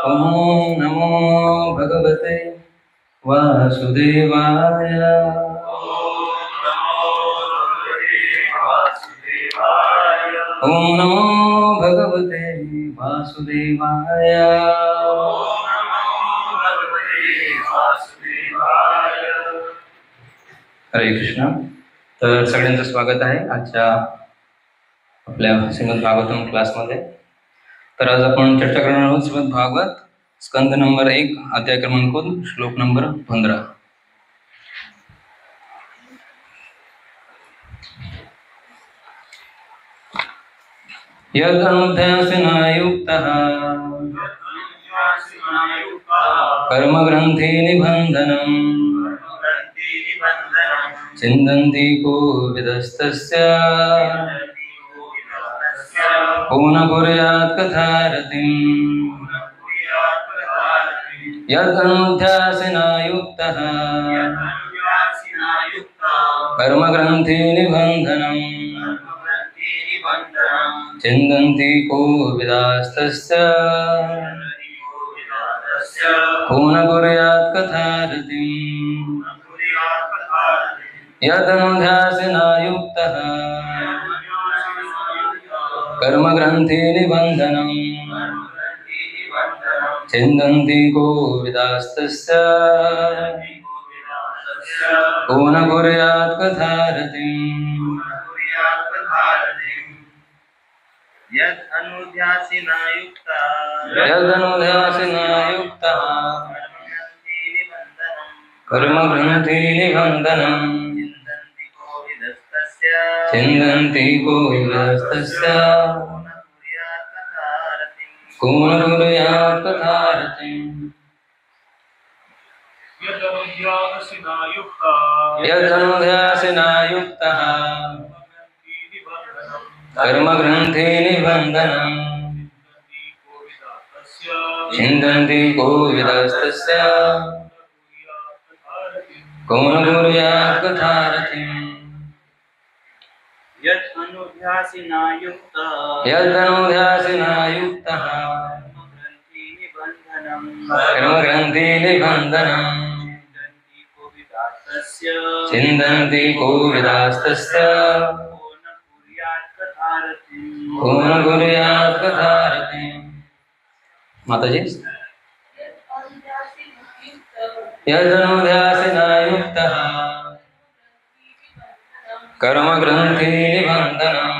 ओम नमो भगवते वासुदेवाय। ओम नमो भगवते वासुदेवाय। हरे कृष्ण। तर सगळ्यांचं स्वागत आहे आजच्या आपल्या श्रीमद भागवतम क्लासमध्ये। तर आज आपण चर्चा करणार आहोत श्रीमद भागवत स्कंद नंबर 1 अध्याय क्रमांक 2 श्लोक नंबर 15। यदनुध्यासिना युक्तः कर्मग्रन्थि निबन्धनम् चिन्तन्ति को विदस्तस्य को न कुर्यात् कथारतिम्। यदनुध्यासिना युक्तः कर्मग्रन्थि निबन्धनम् चिन्तन्ति को विदास्तस्य को न कुर्यात् कथारतिम्। यदनुध्यासिना युक्तः कर्मग्रन्थि निबन्धनम् चिन्तन्ति को विदास्तस्य को न कुर्यात् कथारतिम्। यदनुध्यासिना युक्तः कर्मग्रन्थि निबन्धनम् चिन्तन्ति को विदस्तस्य को न कुर्यात् कथारतिम्। यदनुध्यासिना युक्तः कर्मग्रन्थि निबन्धनम् चिन्तन्ति को विदस्तस्य को न कुर्यात् कथारतिम्। यदनुध्यासिना युक्तः कर्मग्रन्थि निबन्धनम् चिन्तन्ति को विदास्तस्य को न कुर्यात् कथारतिम्। माताजी। यदनुध्यासिना युक्तः कर्मग्रन्थि निबन्धनम्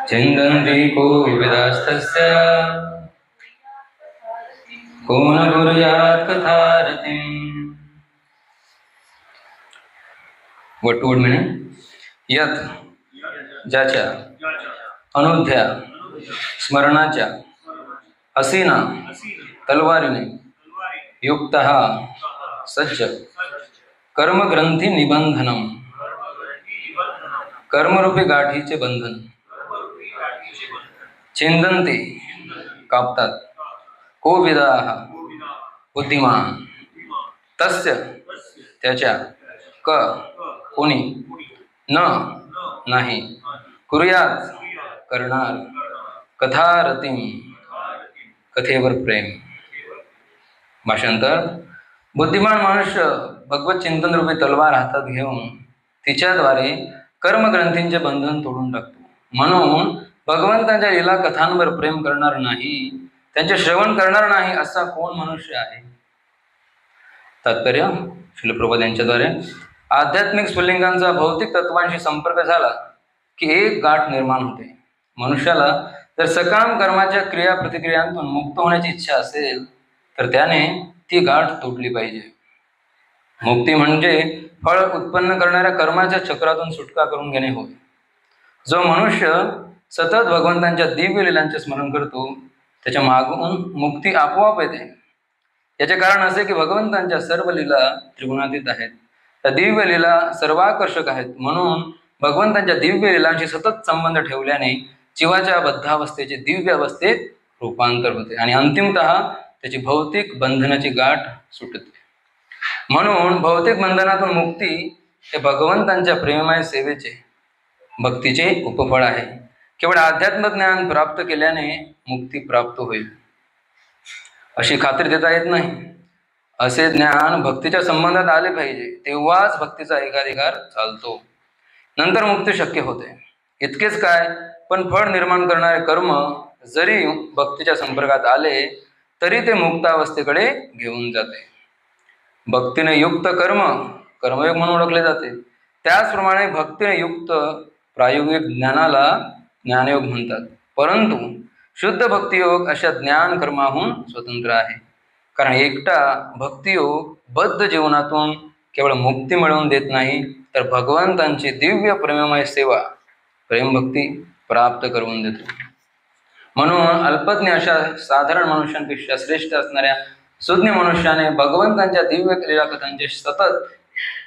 चिन्तन्ति को विदास्तस्य को न कुर्यात् कथारतिम्। What would mean? यत ज्याच्या अनुध्या स्मरणाच्या असीना तलवारीने युक्तः सज्ज कर्मग्रंथी निबंधनम कर्मरूपी गाठीचे बंधन चिंतन्ति कापतात को विदाः बुद्धिमान तस्य त्याच्या क कोणी न नाही कुर्यात करणार कथारतिम कथेवर प्रेम। भाषांतर। बुद्धिमान मनुष्य भगवत चिंतन रूपी तलवार हातात घेऊन तिच्याद्वारे कर्मग्रंथींचे बंधन तोडून टाकतो। म्हणून भगवंताच्या लीला कथांवर प्रेम करणार नाही, त्यांचे श्रवण करणार नाही असा कोण मनुष्य आहे। तात्पर्य श्रील प्रभुपाद यांच्याद्वारे आध्यात्मिक स्फुल्लिंगांचा भौतिक तत्वांशी संपर्क झाला की एक गाठ निर्माण होते। मनुष्याला जर सकाम कर्माच्या क्रिया प्रतिक्रियांतून मुक्त होण्याची इच्छा असेल तर त्याने ती गाठ तोडली पाहिजे। मुक्ती म्हणजे फळ उत्पन्न करणाऱ्या कर्माच्या चक्रातून सुटका करून घेणे होय। जो मनुष्य सतत भगवंतांच्या दिव्य लीलांचे स्मरण करतो त्याच्या मागून मुक्ती आपोआप येते। याचे कारण असे की भगवंतांच्या सर्व लीला त्रिगुणातीत आहेत, त्या दिव्य लीला सर्वाकर्षक आहेत। म्हणून भगवंतांच्या दिव्य लीलांशी सतत संबंध ठेवल्याने जीवाच्या बद्धावस्थेचे दिव्य अवस्थेत रूपांतर होते आणि अंतिमतः त्याची भौतिक बंधनाची गाठ सुटते। म्हणून भौतिक बंधनातून मुक्ती हे भगवंतांच्या प्रेममय सेवेचे भक्तीचे उपफळ आहे। केवळ अध्यात्म ज्ञान प्राप्त केल्याने मुक्ती प्राप्त होईल अशी खात्री देता येत नाही. असे ज्ञान भक्तीच्या संबंधात आले पाहिजे, तेव्हाच भक्तीचा एकाधिकार चालतो, नंतर मुक्ती शक्य होते. इतकेच काय, पण फळ निर्माण करणारे कर्म जरी भक्तीच्या संपर्कात आले तरी ते मुक्तावस्थेकडे घेऊन जाते. भक्तीने युक्त कर्म कर्मयोग म्हणून ओळखले जाते. त्याचप्रमाणे भक्तीने युक्त प्रायोगिक ज्ञानाला ज्ञानयोग म्हणतात. परंतु शुद्ध भक्तियोग अशा ज्ञान कर्माहून स्वतंत्र आहे. कारण एकटा भक्तियोग बद्ध जीवनातून केवळ मुक्ती मिळवून देत नाही, तर भगवंतांची दिव्य प्रेममय सेवा प्रेमभक्ती प्राप्त करून देतो. म्हणून अल्पज्ञ अशा साधारण मनुष्यांपेक्षा श्रेष्ठ असणाऱ्या सुज्ञ मनुष्याने भगवंतांच्या दिव्य लीलाकथांचे सतत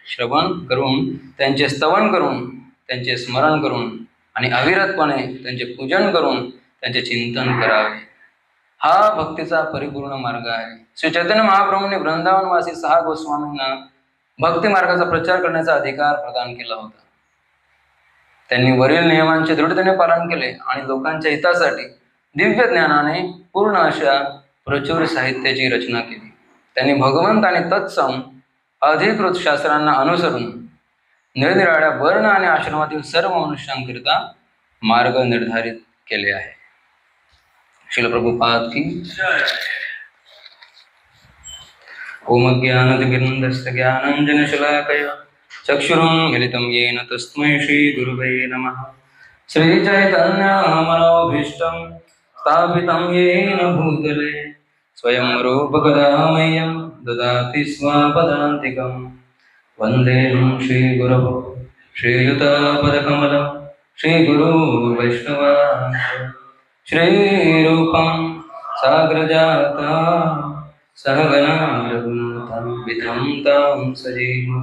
श्रवण करून, त्यांचे स्तवन करून, त्यांचे स्मरण करून आणि अविरतपणे त्यांचे पूजन करून त्यांचे चिंतन करावे. हा भक्तीचा परिपूर्ण मार्ग आहे. श्री चैतन्य महाप्रभूंनी वृंदावनवासी 6 गोस्वामींना भक्ती मार्गाचा प्रचार करण्याचा अधिकार प्रदान केला होता. त्यांनी वरील नियमांचे दृढतेने पालन केले आणि लोकांच्या हितासाठी दिव्य ज्ञानाने पूर्ण अशा प्रचुर साहित्याची रचना केली. त्यांनी भगवंत आणि तत्सम अधिकृत शास्त्रांना अनुसरून निरनिराळ्या वर्ण आणि आश्रमातील सर्व मनुष्यांकरिता मार्ग निर्धारित केले आहे. श्रील प्रभुपाद की ओम ज्ञानतिमिरन्धस्य ज्ञानाञ्जनशलाकया चक्षुरुन्मिलितं येन तस्मै श्रीगुरुवे नमः. श्रीचैतन्यमनोभीष्टं स्थापितं येन भूतले स्वयं रूपकदा मह्यं ददाति स्वपदान्तिकं. वन्देऽहं श्रीगुरवो श्रीयुतपदकमलं श्रीगुरो वैष्णवान्. श्रीरूपं साग्रजाता सहगना रघुनाथान्वितं तं सजीवं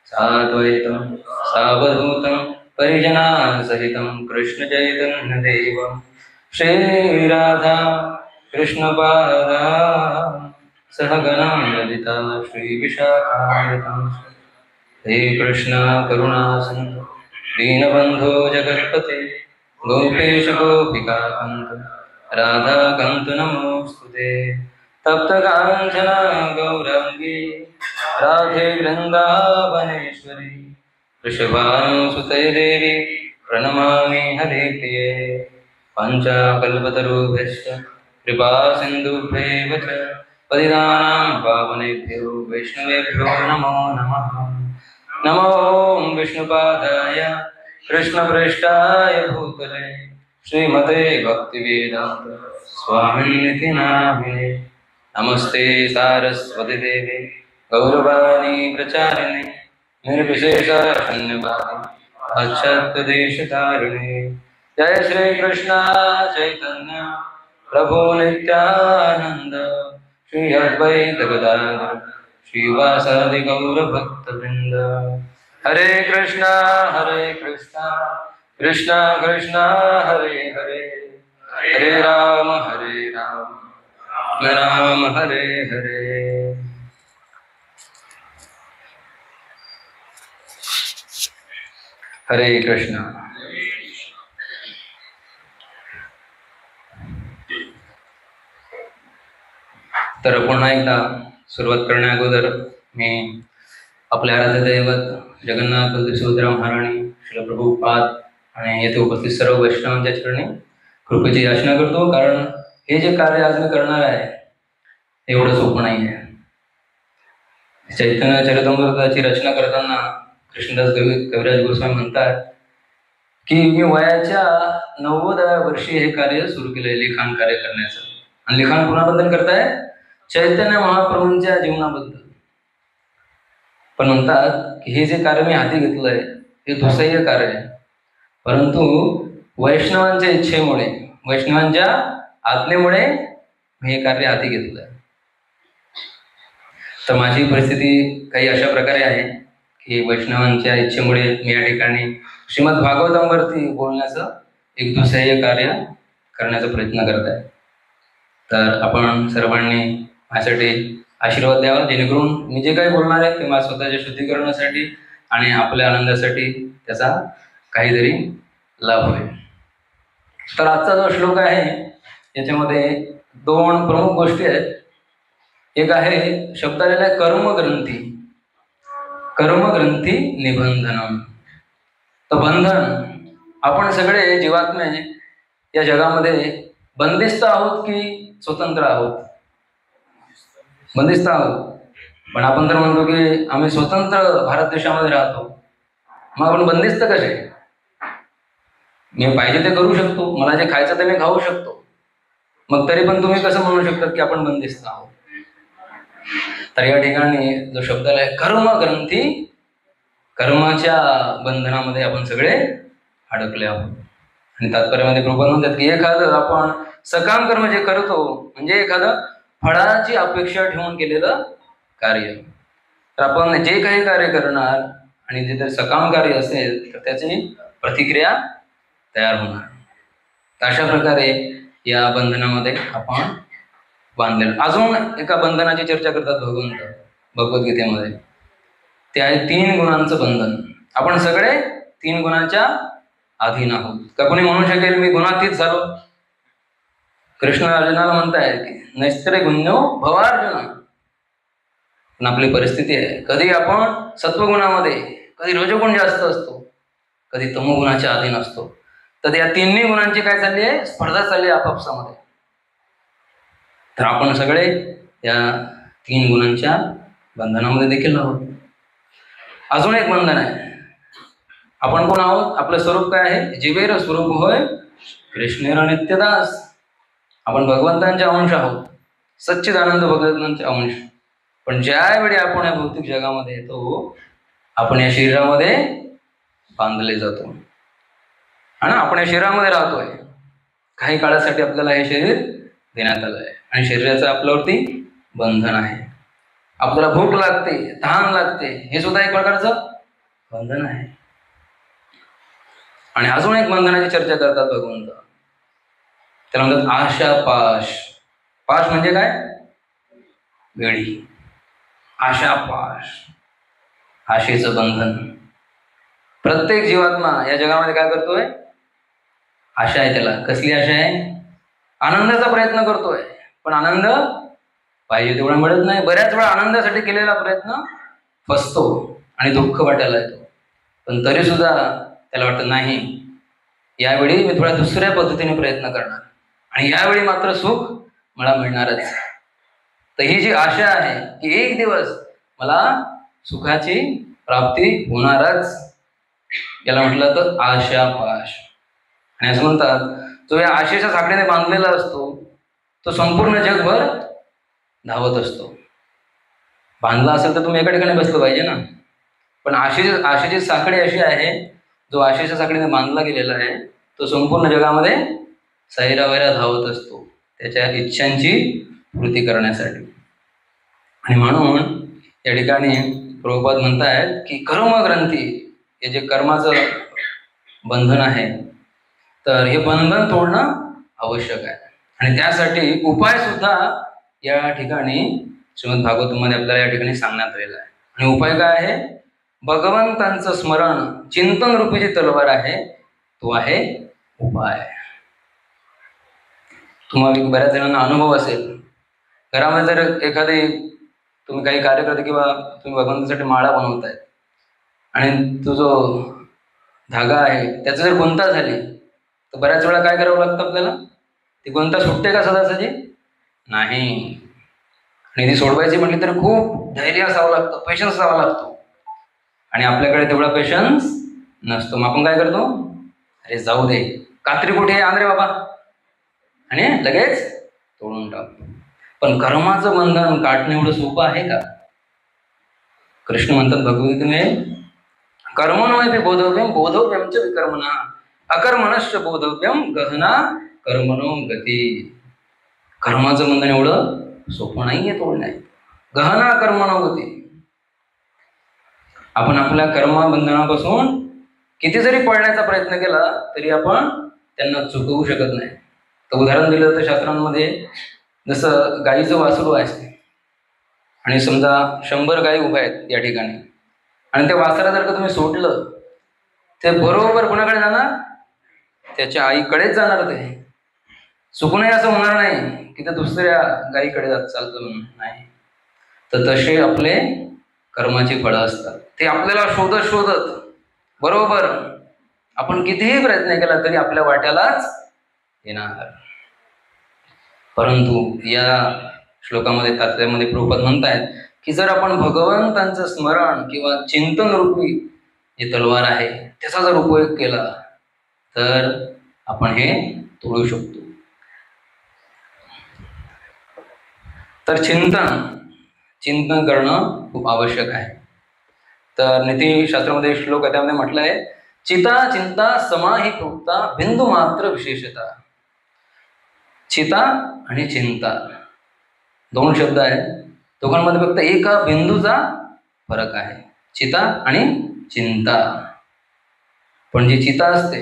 साद्वैतं सावधूतं परिजनासहितं कृष्णचैतन्यदेवं. श्रीराधा कृष्णपादा सहगना ललिता श्रीविशाखान्वितं. हे कृष्ण करुणा सिन्धु दीनबन्धो जगत्पते गोपेश गोपिकान्त राधाकान्त नमोस्तुते. तप्तकाञ्चना गौराङ्गी राधे वृन्दावनेश्वरी वृषभानुसुते देवी प्रणमामि हरिप्रिये. पञ्चकल्पतरुभ्यश्च कृपा सिन्धुभ्येव च पतितानां पावनेभ्यो वैष्णवेभ्यो नमो नमः. नमो विष्णुपादाय कृष्णप्रेष्ठाय भूतले श्रीमते भक्तिवेदान्त स्वामिनिति नामिने. नमस्ते सारस्वती देवे गौरवाणी प्रचारिणे निर्विशेष शून्यवादी पाश्चात्यदेशतारिणे. जय श्री कृष्ण चैतन्य प्रभु नित्यानंद श्री अद्वैत गदाधर श्रीवासादि गौर भक्तवृंद. हरे कृष्ण कृष्ण कृष्ण हरे हरे हरे राम राम हरे हरे. हरे कृष्ण. तर पुन्हा एकदा सुरुवात करण्या अगोदर मी आपल्या आराध्य दैवत जगन्नाथ बलदेव सुभद्रा महाराणी श्रील प्रभुपाद आणि येथे उपस्थित सर्व वैष्णवांच्या चरणी कृपेची याचना करतो. कारण हे जे कार्य आज मी करणार आहे एवढं सोपं नाही आहे. चैतन्य चरितामृताची रचना करताना कृष्णदास कविराज गोस्वामी म्हणतात की मी वयाच्या 90व्या वर्षी हे कार्य सुरू केले, लिखाण कार्य करण्याचं. आणि लिखाण कुणाबद्दल करताय? चैतन्य महाप्रभूंच्या जीवनाबद्दल. पण म्हणतात की हे जे कार्य मी हाती घेतलंय हे दुसह्य कार्य आहे, परंतु वैष्णवांच्या इच्छेमुळे, वैष्णवांच्या आज्ञेमुळे मी हे कार्य हाती घेतलंय. तर माझी परिस्थिती काही अशा प्रकारे आहे की वैष्णवांच्या इच्छेमुळे मी या ठिकाणी श्रीमद भागवतांवरती बोलण्याचं एक दुसह्य कार्य करण्याचा प्रयत्न करत आहे. तर आपण सर्वांनी माझ्यासाठी आशीर्वाद द्यावा, जेणेकरून मी जे काही बोलणार आहे ते माझ्या स्वतःच्या शुद्धीकरणासाठी आणि आपल्या आनंदासाठी त्याचा काहीतरी लाभ होईल. तर आजचा जो श्लोक आहे याच्यामध्ये दोन प्रमुख गोष्टी आहेत. एक आहे शब्द आलेला आहे कर्मग्रंथी, कर्मग्रंथी निबंधनम. तर बंधन, आपण सगळे जीवात्मे या जगामध्ये बंदिस्त आहोत की स्वतंत्र आहोत? बंदिस्त आहोत. पण आपण तर म्हणतो की आम्ही स्वतंत्र भारत देशामध्ये राहतो. मग आपण बंदिस्त कसे? मी पाहिजे ते करू शकतो, मला जे खायचं ते मी खाऊ शकतो, मग तरी पण तुम्ही कसं म्हणू शकतात की आपण बंदिस्त आहोत? तर या ठिकाणी जो शब्द आहे कर्म ग्रंथी, कर्माच्या बंधनामध्ये आपण सगळे अडकले आहोत. आणि तात्पर्यामध्ये कृपा म्हणतात की एखादं आपण सकाम कर्म जे करतो म्हणजे एखादं फळाची अपेक्षा ठेवून केलेलं कार्य. तर आपण जे काही कार्य करणार आणि जे जर सकाम कार्य असेल तर त्याची प्रतिक्रिया तयार होणार. तर अशा प्रकारे या बंधनामध्ये आपण बांधलेलं. अजून एका बंधनाची चर्चा करतात भगवंत भगवद्गीतेमध्ये. ते आहे 3 गुणांचं बंधन. आपण सगळे 3 गुणांच्या अधीन आहोत. का कोणी म्हणू शकेल मी गुणातीत झालो? कृष्ण अर्जुनाला म्हणताय की नैस्त्रे गुण्यो भवार्जुन. पण आपली परिस्थिती आहे कधी आपण सत्वगुणामध्ये, कधी रजोगुण जास्त असतो, कधी तमोगुणाच्या अधीन असतो. तर या 3 गुणांची काय चालली आहे? स्पर्धा चालली आहे आपापसामध्ये. तर आपण सगळे या 3 गुणांच्या बंधनामध्ये देखील आहोत. अजून एक बंधन आहे. आपण कोण आहोत? आपलं स्वरूप काय आहे? जीवेर स्वरूप होय कृष्णेर नित्यदास. आपण भगवंतांचे अंश आहोत, सच्चिदानंद भगवंतांचे अंश. पण ज्यावेळी आपण या भौतिक जगामध्ये येतो आपण या शरीरामध्ये बांधले जातो आणि आपण या शरीरामध्ये राहतोय. काही काळासाठी आपल्याला हे शरीर देण्यात आलं आहे आणि शरीराचं आपल्यावरती बंधन आहे. आपल्याला भूक लागते, तहान लागते, हे सुद्धा एक प्रकारचं बंधन आहे. आणि अजून एक बंधनाची चर्चा करतात भगवंत. त्याला म्हणतात आशा पाश. पाश म्हणजे काय? वेळी. आशा पाश, आशेचं बंधन. प्रत्येक जीवात्मा या जगामध्ये काय करतोय? आशा आहे त्याला. कसली आशा आहे? आनंदाचा प्रयत्न करतोय, पण आनंद पाहिजे तेवढा मिळत नाही. बऱ्याच वेळा आनंदासाठी केलेला प्रयत्न फसतो आणि दुःख वाटायला येतो. पण तरी सुद्धा त्याला वाटतं नाही, यावेळी मी थोड्या दुसऱ्या पद्धतीने प्रयत्न करणार आणि यावेळी मात्र सुख मला मिळणारच. तर ही जी आशा आहे की एक दिवस मला सुखाची प्राप्ती होणारच, याला म्हटलं तर आशा पाश. आणि असं म्हणतात जो या आशेच्या साखळीने बांधलेला असतो तो संपूर्ण जगभर धावत असतो. बांधला असेल तर तुम्ही एका ठिकाणी बसलं पाहिजे ना. पण आशेची साखळी अशी आहे, जो आशेच्या साखळीने बांधला गेलेला आहे तो संपूर्ण जगामध्ये सैरावैरा धावत असतो त्याच्या इच्छांची पूर्ती करण्यासाठी. आणि म्हणून या ठिकाणी प्रभुपाद म्हणतायत की कर्मग्रंथी, हे जे कर्माचं बंधन आहे तर हे बंधन तोडणं आवश्यक आहे. आणि त्यासाठी उपाय सुद्धा या ठिकाणी श्रीमद भागवतमध्ये आपल्याला या ठिकाणी सांगण्यात आलेला आहे. आणि उपाय काय आहे? भगवंतांचं स्मरण, चिंतन रूपी जी तलवार आहे तो आहे उपाय. तुम्हाला बऱ्याच जणांना अनुभव असेल, घरामध्ये जर एखादी तुम्ही काही कार्य करता किंवा तुम्ही भगवंतासाठी माळा बनवताय आणि तो जो धागा आहे त्याचं जर गुंता झाली तर बऱ्याच वेळा काय करावं लागतं आपल्याला? ती गुंता सुटते का सदासजी? नाही. आणि ती सोडवायची म्हटली तर खूप धैर्य असावं लागतं, पेशन्स असावा लागतो. आणि आपल्याकडे तेवढा पेशन्स नसतो. मग आपण काय करतो? अरे जाऊ दे, कात्री कुठे आण रे बाबा, आणि लगेच तोडून टाकतो. पण कर्माचं बंधन काढणं एवढं सोपं आहे का? कृष्ण म्हणतात भगवद्गीतेमध्ये कर्मणोपि बोधव्यम बोधव्यम च विकर्मणा अकर्मणश्च बोधव्यम गहना कर्मणो गती. कर्माचं बंधन एवढं सोपं नाहीये तोडणं. गहना कर्मणो गती. आपण आपल्या कर्मबंधनापासून किती जरी पळण्याचा प्रयत्न केला तरी आपण त्यांना चुकवू शकत नाही. तर उदाहरण दिलं तर शास्त्रांमध्ये जसं गाईचं वासरू आहे आणि समजा 100 गायी उभ्या आहेत या ठिकाणी आणि त्या वासरा जर का तुम्ही सोडलं ते बरोबर कुणाकडे जाणार? त्याच्या आईकडेच जाणार ते. चुकूनही असं होणार नाही की ते दुसऱ्या गाईकडे चालतं म्हणून नाही. तर तसे आपले कर्माची फळं असतात. ते आपल्याला शोधत शोधत बरोबर आपण कितीही प्रयत्न केला तरी आपल्या वाट्यालाच येणार. परंतु या श्लोकामध्ये तात्पर्यामध्ये प्रभुपाद म्हणतायत की जर आपण भगवंतांचं स्मरण किंवा चिंतन रूपी जी तलवार आहे त्याचा जर उपयोग केला तर आपण हे तोडू शकतो. तर चिंतन करणं खूप आवश्यक आहे. तर नीतिशास्त्रामध्ये श्लोक आहे त्यामध्ये म्हटलं आहे, चिता चिंता समाही प्रोक्ता बिंदू मात्र विशेषता. चिता आणि चिंता दोन शब्द आहेत, दोघांमध्ये फक्त एका बिंदूचा फरक आहे, चिता आणि चिंता. पण जी चिता असते,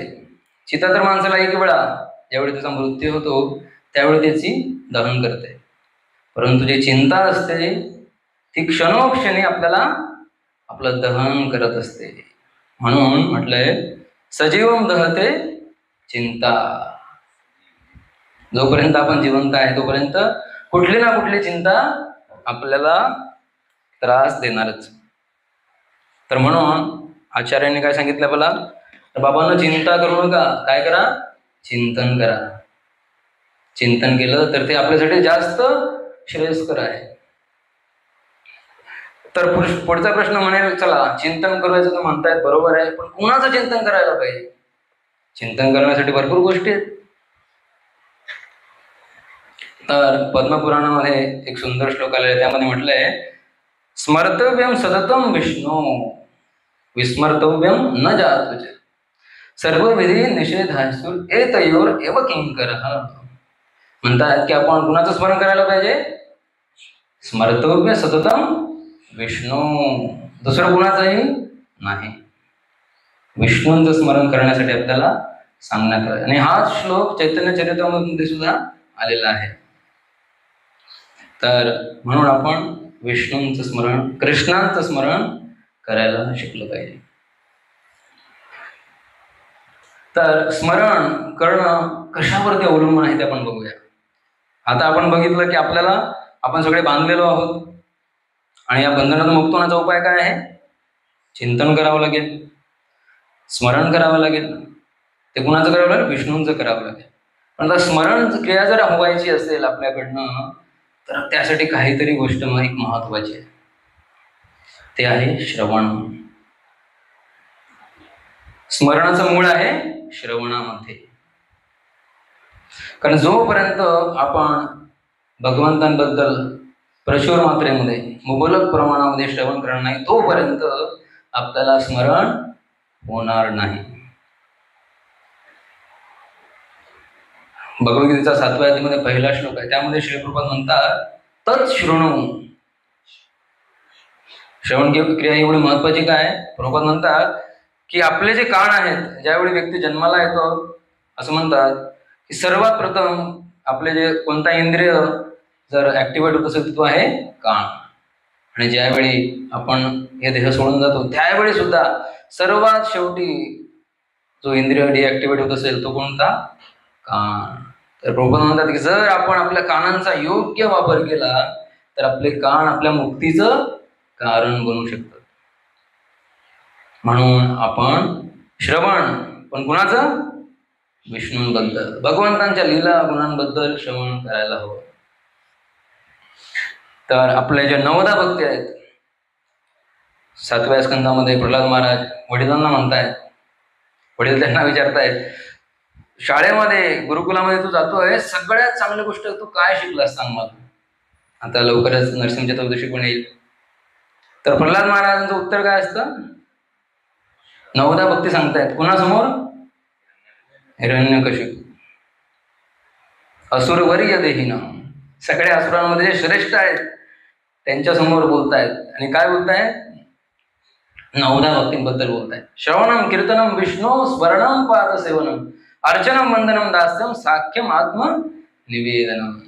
चिता तर माणसाला एक वेळा ज्यावेळी त्याचा मृत्यू होतो त्यावेळी त्याची दहन करते. परंतु जी चिंता असते ती क्षणोक्षणी आपल्याला आपलं दहन करत असते. म्हणून म्हटलंय सजीवम दहते चिंता. जोपर्यंत आपण जिवंत आहे तोपर्यंत कुठली ना कुठली चिंता आपल्याला त्रास देणारच. तर म्हणून आचार्यांनी काय सांगितलं आपल्याला, तर बाबांना चिंता करू नका, काय करा, चिंतन करा. चिंतन केलं तर ते आपल्यासाठी जास्त श्रेयस्कर आहे. तर पुढचा प्रश्न म्हणेल, चला चिंतन करायचं तर म्हणतायत बरोबर आहे, पण कुणाचं चिंतन करायला पाहिजे? चिंतन करण्यासाठी भरपूर गोष्टी आहेत. तर पद्मपुराणामध्ये एक सुंदर श्लोक आलेला आहे, त्यामध्ये म्हटलंय स्मर्तव्यम सततम विष्णू विस्मर्तव्यम न जातुज सर्व विधी निषेधासुर एतयोर एव किंकरः. म्हणतात की आपण कुणाचं स्मरण करायला पाहिजे? स्मर्तव्य सततम विष्णू, दुसरं कुणाचंही नाही. विष्णूंचं स्मरण करण्यासाठी आपल्याला सांगण्यात आलं. आणि हाच श्लोक चैतन्य चरित्रामध्ये सुद्धा आलेला आहे. तर म्हणून आपण विष्णूंचं स्मरण, कृष्णांचं स्मरण करायला शिकलं पाहिजे. तर स्मरण करणं कशावरती अवलंबून आहे ते आपण बघूया. आता आपण बघितलं की आपल्याला, आपण सगळे बांधलेलो आहोत आणि या बंधनातून मुक्त होण्याचा उपाय काय आहे? चिंतन करावं लागेल, स्मरण करावं लागेल. ते कुणाचं करावं लागेल? विष्णूंचं करावं लागेल. पण आता स्मरण क्रिया जर व्हायची असेल आपल्याकडनं तर त्यासाठी काहीतरी गोष्ट एक महत्वाची आहे, ते आहे श्रवण. स्मरणाचं मूळ आहे श्रवणामध्ये. कारण जोपर्यंत आपण भगवंतांबद्दल प्रचुर मात्रेमध्ये मुबलक प्रमाणामध्ये श्रवण करणार नाही तोपर्यंत आपल्याला स्मरण होणार नाही. भगवद्गीतेचा 7व्या अध्यायामध्ये पहिला श्लोक आहे, त्यामध्ये श्री प्रभुपाद म्हणतात तत्शृणु. श्रवण क्रिया एवढी महत्वाची काय? प्रभुपाद म्हणतात की आपले जे कान आहेत, ज्यावेळी व्यक्ती जन्माला येतो असं म्हणतात की सर्वात प्रथम आपले जे कोणता इंद्रिय जर ऍक्टिव्हेट होत असेल तो आहे कान. आणि ज्यावेळी आपण हे देह सोडून जातो त्यावेळी सुद्धा सर्वात शेवटी जो इंद्रिय डिऍक्टिव्हेट होत असेल तो कोणता? कान. तर प्रभुपाद म्हणतात की जर आपण आपल्या कानांचा योग्य वापर केला तर आपले कान आपल्या मुक्तीचं कारण बनू शकतात. म्हणून आपण श्रवण, पण कुणाचं? विष्णूंबद्दल, भगवंतांच्या लीला गुणांबद्दल श्रवण करायला हवं. तर आपले जे 9 भक्ती आहेत, 7व्या स्कंदामध्ये प्रल्हाद महाराज वडिलांना म्हणतायत, वडील त्यांना विचारतायत शाळेमध्ये गुरुकुलामध्ये तू जातोय, सगळ्यात चांगली गोष्ट तू काय शिकलास सांग मला. आता लवकरच नरसिंह चतुर्दशी पण येईल. तर प्रल्हाद महाराजांचं उत्तर काय असतं? 9 भक्ती सांगतायत कुणासमोर? हिरण्यकशिपू, असुरवर्य देहिना, सगळ्या असुरांमध्ये जे श्रेष्ठ आहेत त्यांच्या समोर बोलतायत. आणि काय बोलतायत? 9 भक्तींबद्दल बोलतायत. श्रवणम कीर्तनम विष्णू स्मरणम पाद सेवनम अर्चनम वंदनम दास्यम साख्यम आत्म निवेदनम.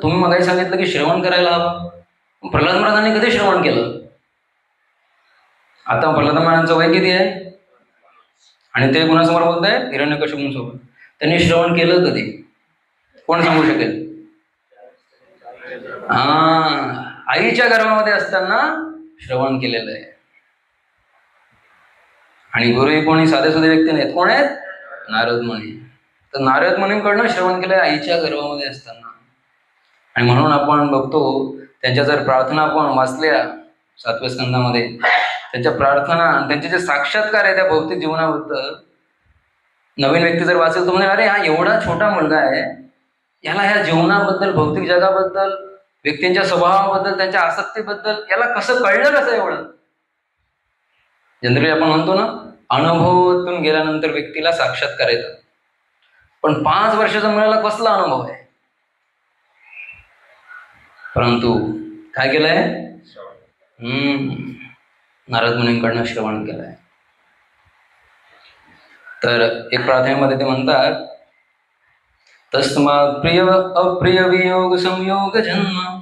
तुम्ही मग सांगितलं की श्रवण करायला हवं. प्रल्हाद महाराजांनी कधी श्रवण केलं? आता प्रल्हाद महाराजांचं वय किती आहे? आणि ते कुणासमोर बोलत आहेत? हिरण्यकश्यपूंसोबत. त्यांनी श्रवण केलं कधी? कोण सांगू शकेल? आईच्या गर्भामध्ये असताना श्रवण केलेलं आहे. आणि गुरुही कोणी साधे सुधे व्यक्ती नाहीत. कोण आहेत? नारद मुनी. तर नारद मुनींकडनं श्रवण केलंय आईच्या गर्भामध्ये असताना. आणि म्हणून आपण बघतो त्यांच्या जर प्रार्थना आपण वाचल्या 7व्या स्कंदामध्ये, त्यांच्या प्रार्थना, त्यांचे जे साक्षात्कार आहे त्या भौतिक जीवनाबद्दल, नवीन व्यक्ती जर वाचेल तर म्हणजे अरे हा एवढा छोटा मुलगा आहे, याला ह्या जीवनाबद्दल, भौतिक जगाबद्दल, व्यक्तींच्या स्वभावाबद्दल, त्यांच्या आसक्तीबद्दल याला कसं कळलं कसं एवढं? जनरली आपण म्हणतो ना, अनुभवातून गेल्यानंतर व्यक्तीला साक्षात्कार येतात. पण 5 वर्षाच्या मुलाला कसला अनुभव आहे? परंतु काय केलंय? नारद मुनींकडनं श्रवण केलंय. तर एक प्रार्थनेमध्ये ते म्हणतात, तस्मात् प्रिय अप्रिय वियोग संयोग जन्म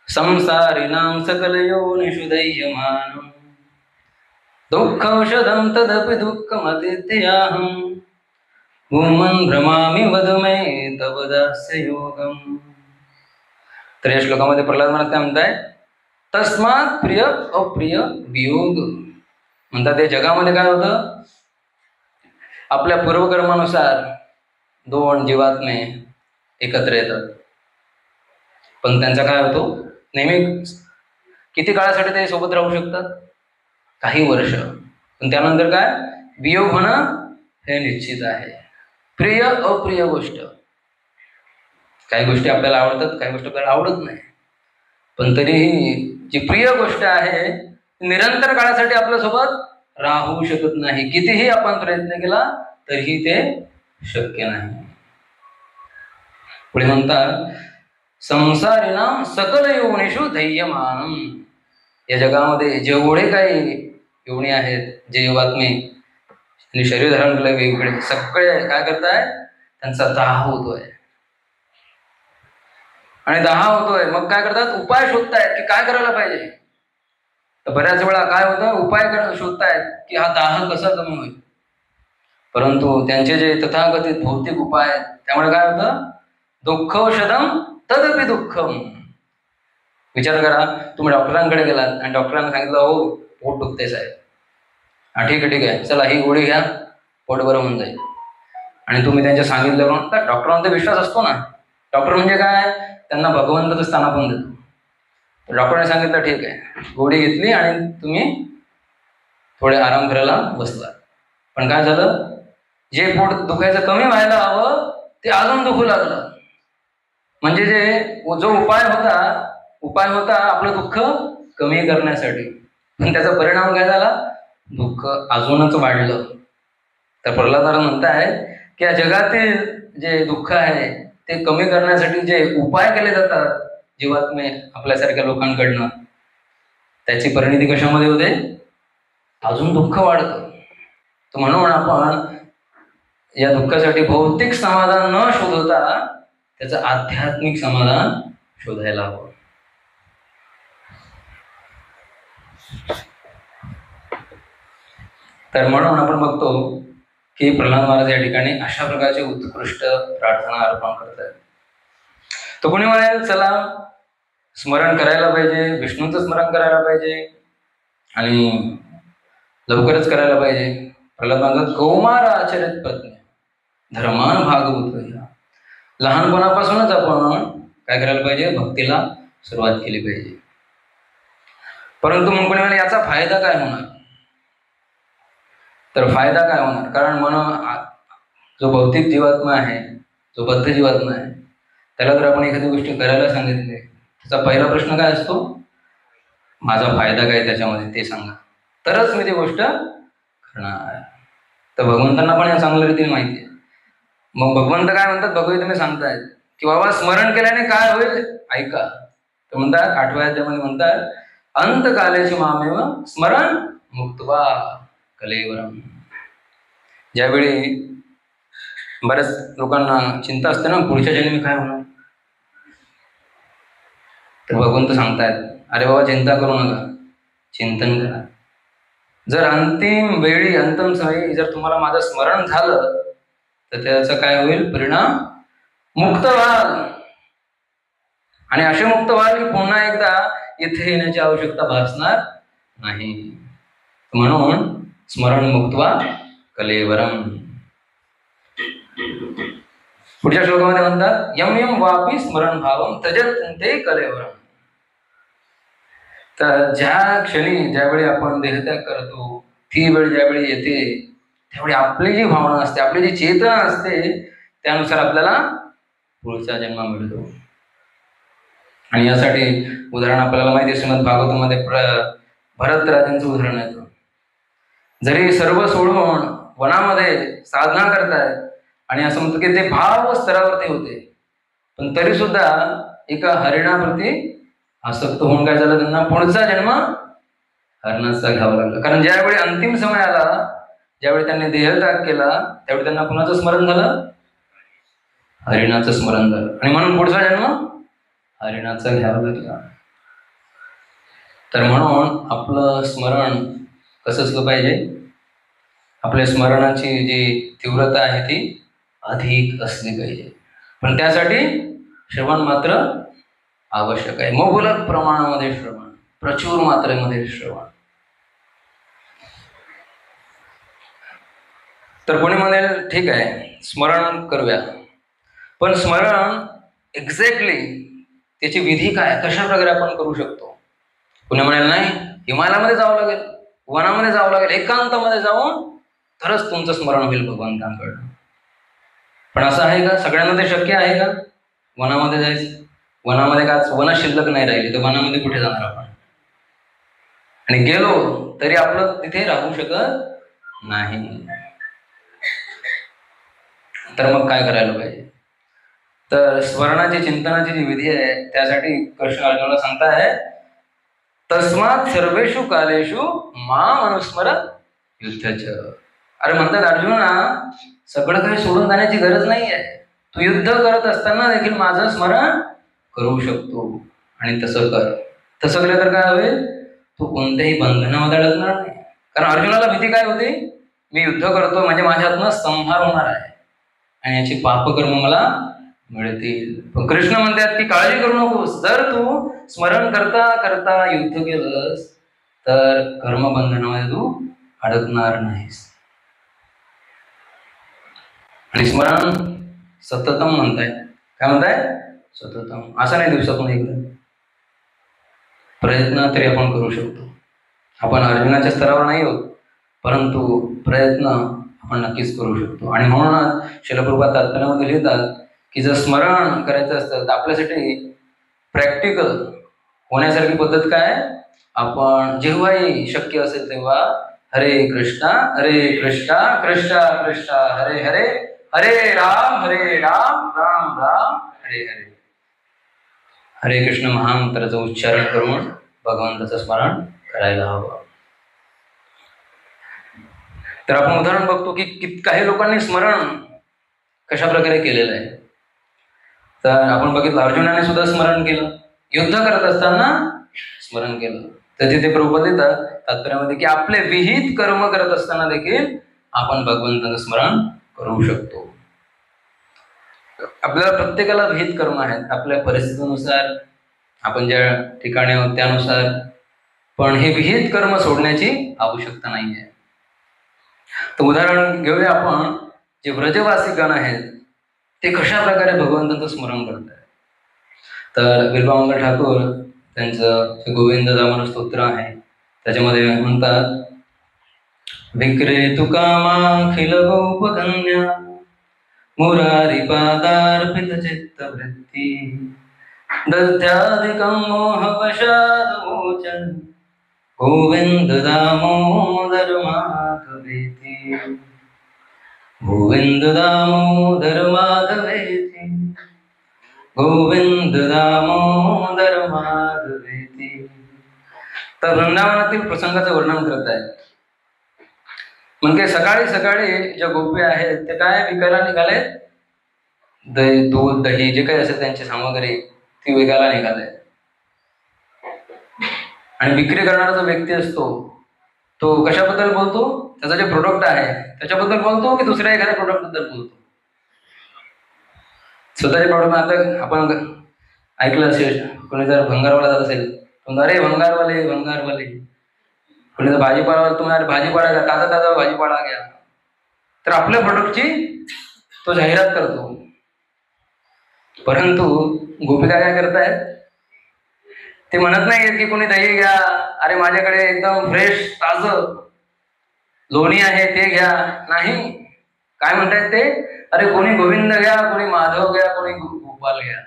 संसारिणां सकल योनिषु दह्यमानम् दुःखौषधं तदपि दुःखमतिथ्याहं भूमन् भ्रमामि वदमे तव दास्य योगम्. तर या श्लोकामध्ये प्रल्हाद महाराज काय म्हणताय? तस्मात् प्रिय अप्रिय वियोग म्हणतात. या जगामध्ये काय होतं? आपल्या पूर्वकर्मानुसार 2 जीवात्मे एकत्र येतात, पण त्यांचा काय होतो? नेहमी किती काळासाठी ते सोबत राहू शकतात? काही वर्ष. पण त्यानंतर काय? वियोग होणं हे निश्चित आहे. प्रिय अप्रिय गोष्ट, काही गोष्टी आपल्याला आवडतात, काही गोष्टी आपल्याला आवडत नाही, पण तरीही जी प्रिय गोष्ट आहे निरंतर काळासाठी आपल्यासोबत राहू शकत नाही. कितीही आपण प्रयत्न केला तरीही ते शक्य नाही. पुढे म्हणतात, संसारिणां सकल योनिषु दह्यमानम्. या जगामध्ये जेवढे काही योनी आहेत, जे युवात्मे शरीर धारण केलं वेगवेगळे, सगळे काय करताय? त्यांचा दाह होतोय. आणि दाह होतोय, मग काय करतात? उपाय शोधतायत की काय करायला पाहिजे. तर बऱ्याच वेळा काय होतं? उपाय शोधतायत की हा दाह कसा कमी होईल. परंतु त्यांचे जे तथाकथित भौतिक उपाय, त्यामुळे काय होतं? दुःखौषधम तदपि दुःखम. विचार करा, तुम्ही डॉक्टरांकडे गेलात आणि डॉक्टरांना सांगितलं, हो पोट दुखते साहेब, हा ठीक आहे, चला ही गोळी घ्या, पोट बरं होऊन जाईल. आणि तुम्ही त्यांच्या सांगितलं, तर डॉक्टरांचा विश्वास असतो ना. डॉक्टर म्हणजे काय? त्यांना भगवंताचं स्थान आपण देतो. तर डॉक्टरने सांगितलं ठीक आहे, गोळी घेतली आणि तुम्ही थोडे आराम करायला बसला. पण काय झालं? जे पोट दुखायचं कमी व्हायला हवं ते अजून दुखू लागलं. म्हणजे जो उपाय होता आपलं दुःख कमी करण्यासाठी, पण त्याचा परिणाम काय झाला? दुःख अजूनच वाढलं. तर प्रल्हाद महाराज म्हणतायत की या जगातील जे दुःख आहे ते कमी करण्यासाठी जे उपाय केले जातात जीवात्मे आपल्यासारख्या लोकांकडनं, त्याची परिणिती कशामध्ये होते? अजून दुःख वाढतं. तर म्हणून आपण या दुःखासाठी भौतिक समाधान न शोधता त्याचं आध्यात्मिक समाधान शोधायला हवं. तर म्हणून आपण बघतो की प्रल्हाद महाराज या ठिकाणी अशा प्रकारचे उत्कृष्ट प्रार्थना अर्पण करतात. तो कोणी म्हणाल, चला स्मरण करायला पाहिजे, विष्णूंचं स्मरण करायला पाहिजे आणि लवकरच करायला पाहिजे. प्रल्हाद महाराज कौमार आचरित प्रज्ञा धर्मान भागवत. लहानपणापासूनच आपण काय करायला पाहिजे? भक्तीला सुरुवात केली पाहिजे. परंतु मग कोणी म्हणाले, याचा फायदा काय होणार? तर फायदा काय होणार? कारण जो भौतिक जीवात्मा आहे, जो बद्ध जीवात्मा आहे, त्याला जर आपण एखादी गोष्ट करायला सांगितली, त्याचा पहिला प्रश्न काय असतो? माझा फायदा काय त्याच्यामध्ये ते सांगा, तरच मी ती गोष्ट करणार. तर भगवंतांना पण या चांगल्या रीतीने माहिती आहे. मग भगवंत काय म्हणतात? भगवंतांनी सांगतायत की बाबा स्मरण केल्याने काय होईल ऐका. तर म्हणतात 8व्या अध्यायामध्ये म्हणतात, अंतकालेची मामेव स्मरण मुक्त्वा कलेवरम. ज्यावेळी बऱ्याच लोकांना चिंता असते ना, पुढच्या जन्मी काय होणार, तर भगवंत सांगतायत, अरे बाबा चिंता करू नका, चिंतन करा. जर अंतिम वेळी अंतिम समयी जर तुम्हाला माझं स्मरण झालं तर त्याचा काय होईल परिणाम? मुक्त व्हाल. आणि असे मुक्त व्हाल की पुन्हा एकदा इथे येण्याची आवश्यकता भासणार नाही. म्हणून स्मरण मुक्त्वा कलेवरम. पुढच्या श्लोकामध्ये म्हणतात यम यम वापी स्मरण भावम तजत ते कलेवरम. तर ज्या क्षणी ज्यावेळी आपण देहत्याग करतो ती वेळ ज्यावेळी येते त्यावेळी आपली जी भावना असते, आपली जी चेतना असते, त्यानुसार आपल्याला पुढचा जन्म मिळतो. आणि यासाठी उदाहरण आपल्याला माहिती आहे, श्रीमद भागवतामध्ये भरत राजांचं उदाहरण येतं. जरी सर्व सोडून वनामध्ये साधना करतायत आणि असं म्हणतं की ते भाव स्तरावरती होते, पण तरी सुद्धा एका हरिणाप्रती आसक्त होऊन काय झालं, त्यांना पुढचा जन्म हरणाचा घ्यावा लागला. कारण ज्यावेळी अंतिम समय आला, ज्यावेळी त्यांनी देहत्याग केला, त्यावेळी त्यांना कुणाचं स्मरण झालं? हरिणाचं स्मरण झालं. आणि म्हणून पुढचा जन्म हरिणाचा घ्यावा लागला. तर म्हणून आपलं स्मरण कसं असलं पाहिजे? आपल्या स्मरणाची जी तीव्रता आहे ती अधिक असली पाहिजे. पण त्यासाठी श्रवण मात्र आवश्यक आहे. मुबलक प्रमाणामध्ये श्रवण, प्रचूर मात्रेमध्ये श्रवण. तर कोणी म्हणेल ठीक आहे स्मरण करूया, पण स्मरण एक्झॅक्टली त्याची विधी काय, कशा प्रकारे आपण करू शकतो? कोणी म्हणेल नाही हिमालयामध्ये जावं लागेल, वनामध्ये जावं लागेल, एकांतामध्ये जाऊन तरच तुमचं स्मरण होईल भगवंतांकडनं. पण असं आहे का? सगळ्यांना ते शक्य आहे का वनामध्ये जायचं? वनामध्ये का वन शिल्लक नाही राहिली तर वनामध्ये कुठे जाणार आपण? आणि गेलो तरी आपलं तिथे राहू शकत नाही. तर मग काय करायला पाहिजे? तर स्मरणाची चिंतनाची जी विधी आहे त्यासाठी कृष्ण अर्जुनाला सांगताय तस्मात सर्वेषु कालेषु माम अनुस्मर युद्धच. अरे म्हणतात अर्जुना सगळं काही सोडून जाण्याची गरज नाही आहे. तू युद्ध करत असताना देखील माझं स्मरण करू शकतो. आणि तसं कर. तसं केलं तर काय होईल? तू कोणत्याही बंधनामध्ये अडकणार नाही. कारण अर्जुनाला भीती काय होती? मी युद्ध करतो म्हणजे माझ्या हातनं संहार होणार आहे आणि याची पापकर्म मला मिळतील. पण कृष्ण म्हणतात की काळजी करू नकोस. जर तू स्मरण करता करता युद्ध केलंस तर कर्मबंधनामध्ये तू अडकणार नाहीस. आणि स्मरण सततम म्हणताय. काय म्हणताय? सततम. असं नाही दिवसातून एकदा. प्रयत्न तरी आपण करू शकतो. आपण अर्जुनाच्या स्तरावर नाही होत, परंतु प्रयत्न आपण नक्कीच करू शकतो. आणि म्हणूनच श्रील प्रभुपाद तात्पर्यामध्ये लिहितात की जर स्मरण करायचं असतं तर आपल्यासाठी प्रॅक्टिकल होण्यासारखी पद्धत काय? आपण जेव्हाही शक्य असेल तेव्हा हरे कृष्णा कृष्णा कृष्णा हरे हरे, हरे राम राम राम हरे हरे, हरे कृष्ण महामंत्राचं उच्चारण करून भगवंताचं स्मरण करायला हवं. तर आपण उदाहरण बघतो की काही लोकांनी स्मरण कशा प्रकारे केलेलं आहे. तर आपण बघितलं अर्जुनाने सुद्धा स्मरण केलं, युद्ध करत असताना स्मरण केलं. तर तिथे प्रभुपाद देतात तात्पर्यामध्ये की आपले विहित कर्म करत असताना देखील आपण भगवंताचं स्मरण करू शकतो. आपल्याला प्रत्येकाला विहित कर्म आहेत आपल्या परिस्थितीनुसार, आपण ज्या ठिकाणी आहोत त्यानुसार. पण हे विहित कर्म सोडण्याची आवश्यकता नाही आहे. तर उदाहरण घेऊया आपण. जे व्रजवासी गण आहेत ते कशा प्रकारे भगवंताचं स्मरण करतात. तर बिल्वामंगल ठाकूर त्यांचं गोविंद दामन स्तोत्र आहे, त्याच्यामध्ये म्हणतात विक्रे तुकामाखिल गोपकन्या मुरारी पादार्पित चित्तवृत्ती दध्याधिकं मोहवशादमोचन गोविंद दामोदर माधवेति, गोविंद दामोदर माधवेति, गोविंद दामोदर माधवेति. तर वृंदावनातील प्रसंगाचं वर्णन करत आहे. म्हणजे सकाळी सकाळी ज्या गोपी आहेत ते काय विकायला निघाले? दूध दही जे काही असेल त्यांची सामग्री ती विकायला निघाले. आणि विक्री करणारा जो व्यक्ती असतो तो कशाबद्दल बोलतो, त्याचा जे प्रोडक्ट आहे त्याच्याबद्दल बोलतो की दुसऱ्या एखाद्या प्रोडक्ट बद्दल बोलतो? स्वतःच्या प्रॉब्लेम. आता आपण ऐकलं असेल, कोणी जर भंगारवाला जात असेल तो अरे भंगारवाले भंगारवाले, कोणी जर भाजीपाला तुम्हाला भाजीपाला घ्या, ताजा ताजा भाजीपाला घ्या, तर आपल्या प्रोडक्टची तो जाहिरात करतो. परंतु गोपिका काय करतायत, ते म्हणत नाही की कोणी दही घ्या, अरे माझ्याकडे एकदम फ्रेश ताज लोणी आहे ते घ्या. नाही, काय म्हणतायत ते, अरे कोणी गोविंद घ्या, कोणी माधव घ्या, कोणी गोपाल घ्या.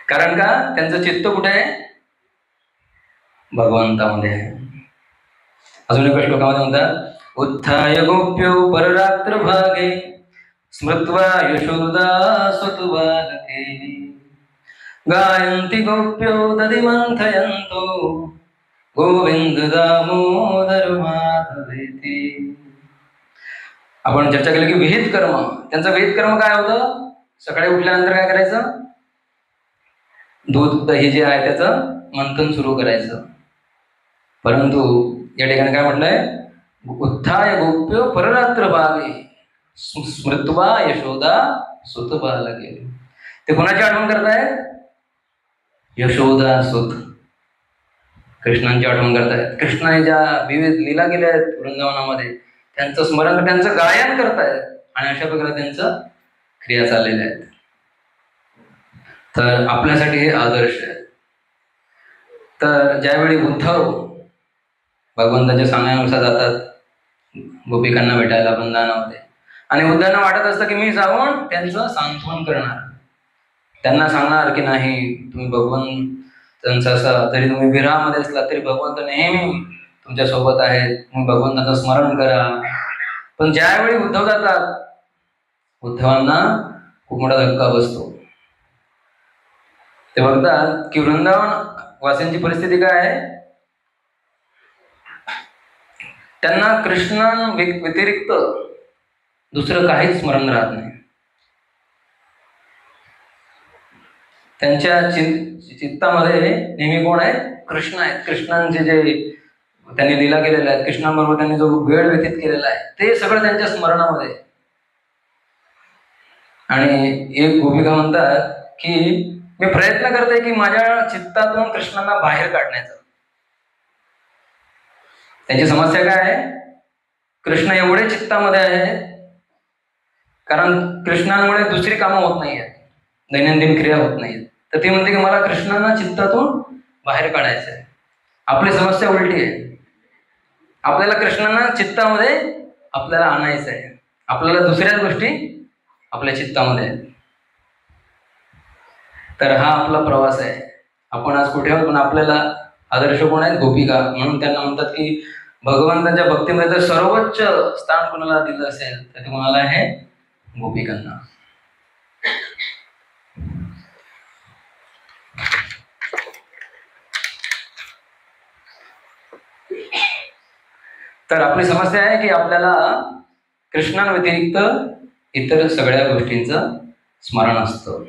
कारण का, त्यांचं चित्त कुठे आहे, भगवंतामध्ये आहे. अजून एका श्लोकामध्ये म्हणतात, उत्थाय गोप्यो पररात्र भागे स्मृत्वा यशोदा स्वतुबालके गायन्ति गोप्यो दधिमंथयन्तो गोविंद दामोदर माधवेती. आपण चर्चा केली की विहित कर्म, त्यांचं विहित कर्म काय होतं, सकाळी उठल्यानंतर काय करायचं, दूध दही जे आहे त्याचं मंथन सुरू करायचं. परंतु या ठिकाणी काय म्हटलंय, उत्थाय गोप्यो पररात्र भागे स्मृत्वा यशोदा सुत बालके. ते कोणाची आठवण करतायत, यशोदा सुत कृष्णांची आठवण करतायत. कृष्णाने ज्या विविध लीला केल्या आहेत वृंदावनामध्ये त्यांचं स्मरण, त्यांचं गायन करतायत आणि अशा प्रकारे त्यांचं क्रिया चाललेल्या आहेत. तर आपल्यासाठी हे आदर्श आहे. तर ज्यावेळी उद्धव भगवंताच्या सांगण्यानुसार जातात गोपिकांना भेटायला वृंदावनामध्ये, आणि उद्धवांना वाटत असतं की मी जाऊन त्यांचं सांत्वन करणार, त्यांना सांगणार की नाही तुम्ही भगवंतांचं असं, जरी तुम्ही विरहामध्ये असला तरी भगवंत नेहमी तुमच्या सोबत आहेत, तुम्ही भगवंताचं स्मरण करा. पण ज्यावेळी उद्धव जातात, उद्धवांना खूप मोठा धक्का बसतो. ते बघतात की वृंदावन वासींची परिस्थिती काय आहे, त्यांना कृष्णा व्यतिरिक्त दुसरं काहीच स्मरण राहत नाही. त्यांच्या चित्तामध्ये नेहमी कोण आहे, कृष्ण आहेत. कृष्णांचे जे त्यांनी लीला केलेल्या आहेत, कृष्णाबरोबर त्यांनी जो वेळ व्यतीत केलेला आहे ते सगळं त्यांच्या स्मरणामध्ये. आणि एक गोपिका म्हणतात की मी प्रयत्न करते की माझ्या चित्तातून कृष्णांना बाहेर काढण्याचा. त्यांची समस्या काय आहे, कृष्ण एवढे चित्तामध्ये आहेत कारण कृष्णांमुळे दुसरी कामं होत नाही आहेत, दैनंदिन क्रिया होत नाहीत. तर ती म्हणते की मला कृष्णांना चित्तातून बाहेर काढायचं आहे. आपली समस्या उलटी आहे, आपल्याला कृष्णांना चित्तामध्ये आपल्याला आणायचं आहे, आपल्याला दुसऱ्याच गोष्टी आपल्या चित्तामध्ये आहेत. तर हा आपला प्रवास आहे. आपण आज कुठे आहोत, पण आपल्याला आदर्श कोण आहेत, गोपिका. म्हणून त्यांना म्हणतात की भगवंतांच्या भक्तीमध्ये जर सर्वोच्च स्थान कोणाला दिलं असेल तर ते कोणाला आहे, गोपिकांना. तर आपली समस्या आहे की आपल्याला कृष्णांव्यतिरिक्त इतर सगळ्या गोष्टींचं स्मरण असतं.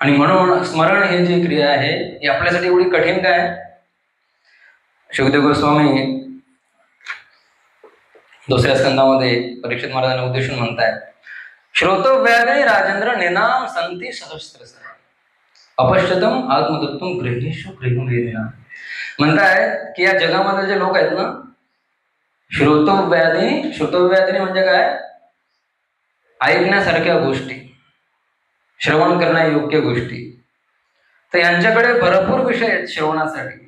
आणि म्हणून स्मरण ही जी क्रिया आहे ही आपल्यासाठी एवढी कठीण काय. शुकदेव गोस्वामी दुसऱ्या स्कंदामध्ये परीक्षित महाराजांना उद्देशून म्हणतायत, श्रोतव्यादे राजेंद्र निनाम संती सहस्त्रस अपश्यतम आत्मतत्वम गृहेषु गृहमेदिना. म्हणतायत की या जगामध्ये जे लोक आहेत ना, श्रोतव्यादिनी म्हणजे काय, ऐकण्यासारख्या गोष्टी, श्रवण करण्यायोग्य गोष्टी, तर यांच्याकडे भरपूर विषय आहेत श्रवणासाठी.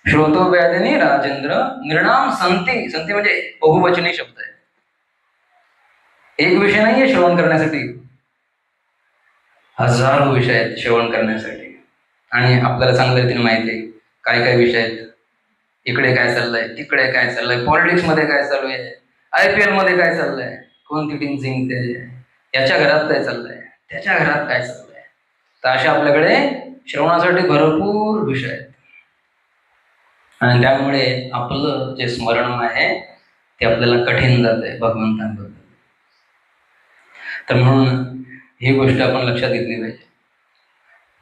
श्रोतव्यादिनी राजेंद्र निर्णाम संती, संती म्हणजे बहुवचनी शब्द आहे. एक विषय नाहीये श्रवण करण्यासाठी, हजारो विषय आहेत श्रवण करण्यासाठी. आणि आपल्याला चांगल्या रीतीने माहिती आहे काय काय विषय आहेत. इकडे काय चाललंय, तिकडे काय चाललंय, पॉलिटिक्स मध्ये काय चालू आहे, IPL मध्ये काय चाललंय, कोणती टीम जिंकते, याच्या घरात काय चाललंय, त्याच्या घरात काय चाललंय. तर अशा आपल्याकडे श्रवणासाठी भरपूर विषय आहेत. आणि त्यामुळे आपलं जे स्मरण आहे ते आपल्याला कठीण जाते भगवंतांबद्दल. तर म्हणून ही गोष्ट आपण लक्षात घेतली पाहिजे.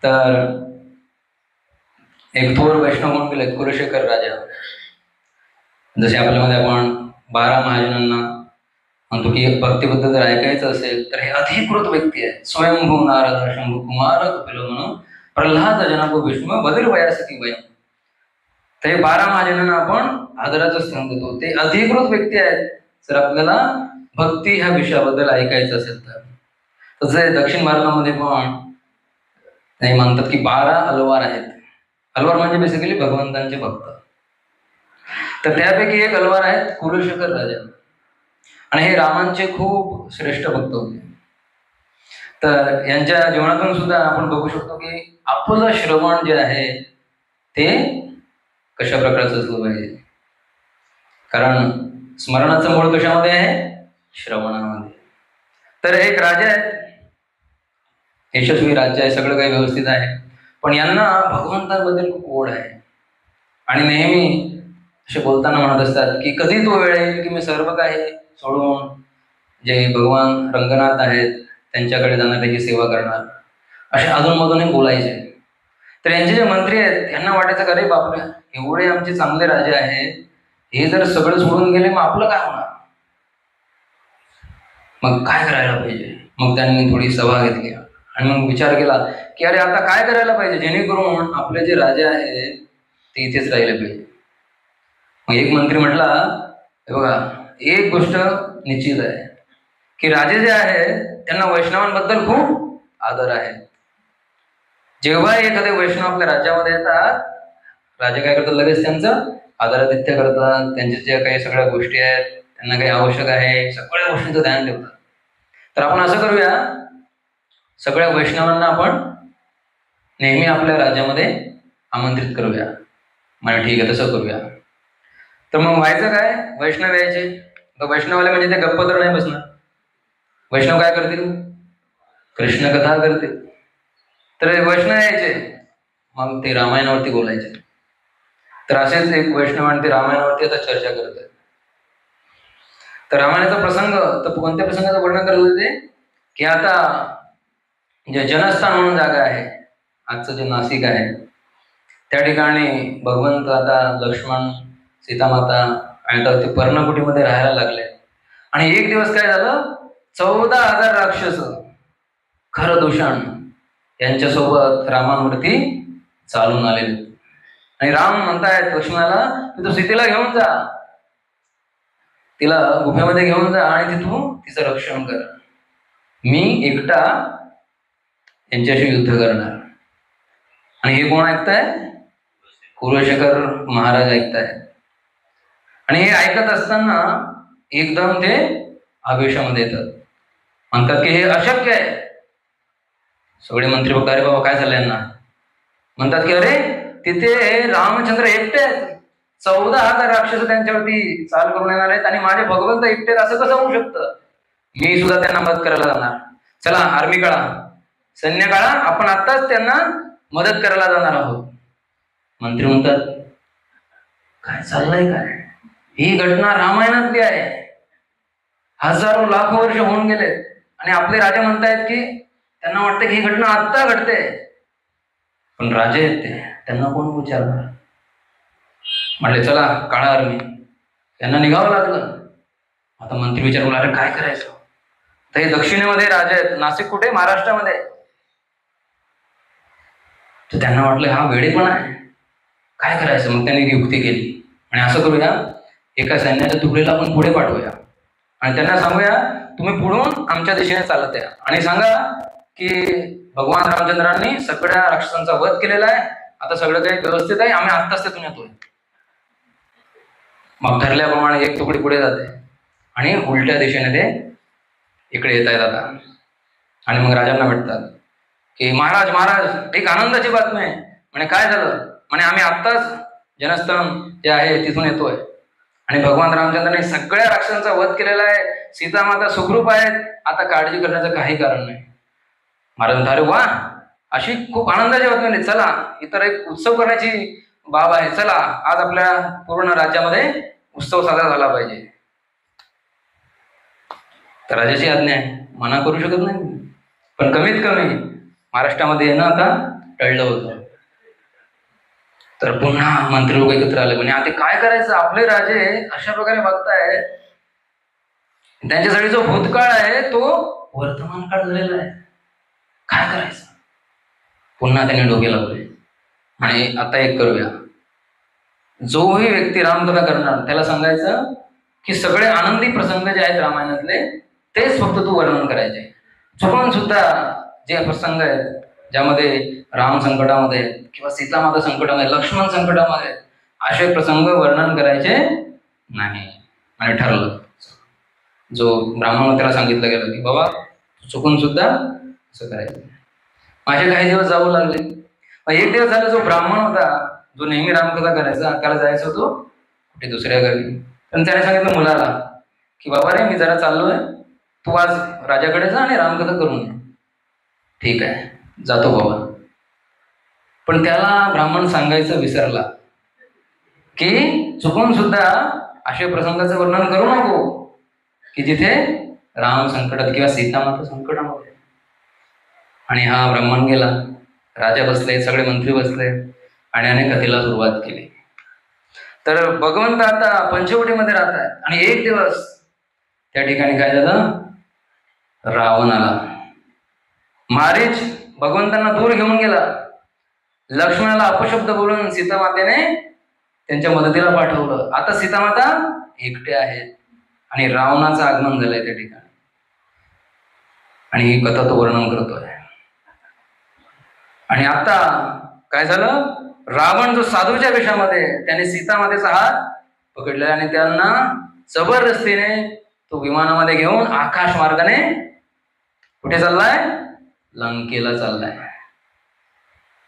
तर एक थोर वैष्णव होऊन गेले कुलशेखर राजा. जसे आपल्यामध्ये आपण 12 महाजनांना म्हणतो की भक्तीबद्दल जर ऐकायचं असेल तर हे अधिकृत व्यक्ती आहे. स्वयंभू नारद शंभू कुमार कपिल म्हणून प्रल्हाद जनाको विष्णू बदल वयासती वयम. तर हे 12 महाजनांना आपण आदराचं स्थान देतो. ते अधिकृत व्यक्ती आहेत जर आपल्याला भक्ती ह्या विषयाबद्दल ऐकायचं असेल तर. तसे दक्षिण भारतामध्ये पण नाही म्हणतात की 12 अलवार आहेत. अलवार म्हणजे बेसिकली भगवंतांचे भक्त. तर त्यापैकी एक अलवार आहेत कुलशेखर राजा. आणि हे रामांचे खूप श्रेष्ठ भक्त होते. तर यांच्या जीवनातून सुद्धा आपण बघू शकतो की आपलं श्रवण जे आहे ते कशा प्रकारचं असलं पाहिजे. कारण स्मरणाचं मूळ कशामध्ये आहे? श्रवणामध्ये. तर एक राजा आहे, यशस्वी राज्य आहे, सगळं काही व्यवस्थित आहे, पण यांना भगवंतांबद्दल खूप ओढ आहे. आणि नेहमी असे बोलताना म्हणत असतात की कधी तो वेळ येईल की मी सर्व काही सोडून जे भगवान रंगनाथ आहेत त्यांच्याकडे जाणार, त्याची सेवा करणार, असे अधूनमधूनही बोलायचे. तर यांचे जे मंत्री आहेत यांना वाटायचं अरे बापरे, एवढे आमचे चांगले राजे आहेत, हे जर सगळं सोडून गेले मग आपलं काय होणार, मग काय करायला पाहिजे. मग त्यांनी थोडी सभा घेतली आणि मग विचार केला की अरे आता काय करायला पाहिजे जेणेकरून आपले जे राजे आहेत ते इथेच राहिले पाहिजे. मग एक मंत्री म्हटला, हे बघा एक गोष्ट निश्चित आहे की राजे जे आहेत त्यांना वैष्णवांबद्दल खूप आदर आहे. जेव्हा एखादे वैष्णव आपल्या राज्यामध्ये येतात, राजे काय करतात, लगेच त्यांचं आदरातिथ्य करतात. त्यांच्या ज्या काही सगळ्या गोष्टी आहेत, त्यांना काही आवश्यक आहे, सगळ्या गोष्टींचं ध्यान ठेवतात. तर आपण असं करूया, सगळ्या वैष्णवांना आपण नेहमी आपल्या राज्यामध्ये आमंत्रित करूया. म्हणजे ठीक आहे, तसं करूया. तर मग व्हायचं काय, वैष्णव यायचे. तर वैष्णवाले म्हणजे ते गप्प तर नाही बसणार. वैष्णव काय करतील, कृष्ण कथा करतील. तर वैष्णव यायचे, मग ते रामायणावरती बोलायचे. तर असेच एक वैष्णव आणि ते रामायणावरती आता चर्चा करत आहेत. तर रामायणाचा प्रसंग, तर कोणत्या प्रसंगाचं वर्णन करत होते की आता जे जनस्थान म्हणून जागा आहे, आजचं जे नाशिक आहे, त्या ठिकाणी भगवंत आता लक्ष्मण, सीतामाता आणि आता ते पर्णकुटीमध्ये राहायला लागले. आणि एक दिवस काय झालं, 14,000 राक्षस खरदूषण यांच्यासोबत रामांवरती चालून आलेले. आणि राम म्हणतायत लक्ष्मणाला की तू सीतेला घेऊन जा, तिला गुफेमध्ये घेऊन जा आणि तिथून तिचं रक्षण कर, मी एकटा यांच्याशी युद्ध करणार. आणि हे कोण ऐकताय, कुलशेखर महाराज ऐकताय. आणि हे ऐकत असताना एकदम ते आवेशामध्ये येतात, म्हणतात की हे अशक्य आहे. सगळे मंत्री बघतात, अरे बाबा काय झालं यांना. म्हणतात की अरे तिथे रामचंद्र एकटे आहेत, 14,000 राक्षस त्यांच्यावरती चाल करून येणार आहेत आणि माझे भगवंत एकटे, असं कसं होऊ शकतं. मी सुद्धा त्यांना मदत करायला जाणार, चला आर्मी काढा, सैन्य काढा, आपण आत्ताच त्यांना मदत करायला जाणार आहोत. मंत्री म्हणतात काय चाललंय काय, ही घटना रामायणातली आहे, हजारो लाखो वर्ष होऊन गेलेत आणि आपले राजे म्हणतायत की त्यांना वाटतं की ही घटना आत्ता घडते. पण राजे आहेत ते, त्यांना कोण विचारणार. म्हणले चला काढा आर्मी. त्यांना निघावं लागलं. आता मंत्री विचारू लागले काय करायचं. तर हे दक्षिणेमध्ये राजे आहेत, नाशिक कुठे, महाराष्ट्रामध्ये. तर त्यांना वाटलं हा वेडेपणा आहे, काय करायचं. मग त्यांनी युक्ती केली आणि असं करूया, एका सैन्याच्या तुकडीला आपण पुढे पाठवूया आणि त्यांना सांगूया तुम्ही पुढून आमच्या दिशेने चालत या आणि सांगा की भगवान रामचंद्रांनी सगळ्या राक्षसांचा वध केलेला आहे, आता सगळं काही व्यवस्थित आहे, आम्ही आत्ताच तिथून येतोय. मग ठरल्याप्रमाणे एक तुकडी पुढे जाते आणि उलट्या दिशेने ते इकडे येत आहेत आता. आणि मग राजांना भेटतात की महाराज महाराज एक आनंदाची बातमी आहे. म्हणे काय झालं. म्हणे आम्ही आत्ताच जनस्थान जे आहे तिथून येतोय आणि भगवान रामचंद्रांनी सगळ्या राक्षसांचा वध केलेला आहे, सीतामाता सुखरूप आहेत, आता काळजी करण्याचं काही कारण नाही. महाराज म्हणतात अरे वा, अशी खूप आनंदाची बातमी, चला इतर एक उत्सव करण्याची बाब आहे, चला आज आपल्या पूर्ण राज्यामध्ये उत्सव साजरा झाला पाहिजे. तर राजाची आज्ञा आहे, मना करू शकत नाही. पण कमीत कमी महाराष्ट्रामध्ये येणं आता टळलं होतं. तर पुन्हा मंत्री लोक एकत्र आले, म्हणजे आता काय करायचं, आपले राजे अशा प्रकारे बघताय, त्यांच्यासाठी जो भूतकाळ आहे तो वर्तमान काळ झालेला आहे, काय करायचं. पुन्हा त्यांनी डोके लावले आणि आता एक करूया, जोही व्यक्ती रामकथा करणार त्याला सांगायचं की सगळे आनंदी प्रसंग जे आहेत रामायणातले तेच फक्त तू वर्णन करायचे. चुकून सुद्धा जे प्रसंग आहेत ज्यामध्ये राम संकटामध्ये किंवा सीतामाता संकटामध्ये, लक्ष्मण संकटामध्ये, असे प्रसंग वर्णन करायचे नाही. आणि ठरलं, जो ब्राह्मण त्याला सांगितलं गेलं की बाबा चुकून सुद्धा असं करायचं. माझे काही दिवस जाऊ लागले. एक दिवस झाला, जो ब्राह्मण होता जो नेहमी रामकथा करायचा, त्याला जायचं होतो कुठे दुसऱ्या गावी. पण त्याने सांगितलं मुलाला की बाबा रे, मी जरा चाललोय, तू आज राजाकडे जा आणि रामकथा करून ये. ठीक आहे, जातो बाबा. पण त्याला ब्राह्मण सांगायचं विसरला की चुकून सुद्धा अशा प्रसंगाचं वर्णन करू नको की जिथे राम संकटात किंवा सीतामाता संकटामध्ये. आणि हा ब्राह्मण गेला, राजा बसले, सगळे मंत्री बसले आणि याने कथेला सुरुवात केली. तर भगवंत आता पंचवटीमध्ये राहतात आणि एक दिवस त्या ठिकाणी काय झालं, रावण आला. मारीच भगवंतांना दूर घेऊन गेला. लक्ष्मणाला अपशब्द बोलून सीतामातेने त्यांच्या मदतीला पाठवलं. आता सीतामाता एकटे आहेत आणि रावणाचं आगमन झालंय त्या ठिकाणी. आणि ही कथा तो वर्णन करतोय. आणि आता काय झालं, रावण जो साधूच्या वेशामध्ये, त्याने सीतामातेचा हात पकडला आणि त्यांना जबरदस्तीने तो विमानामध्ये घेऊन आकाश मार्गाने कुठे चाललाय, लंकेला चाललाय.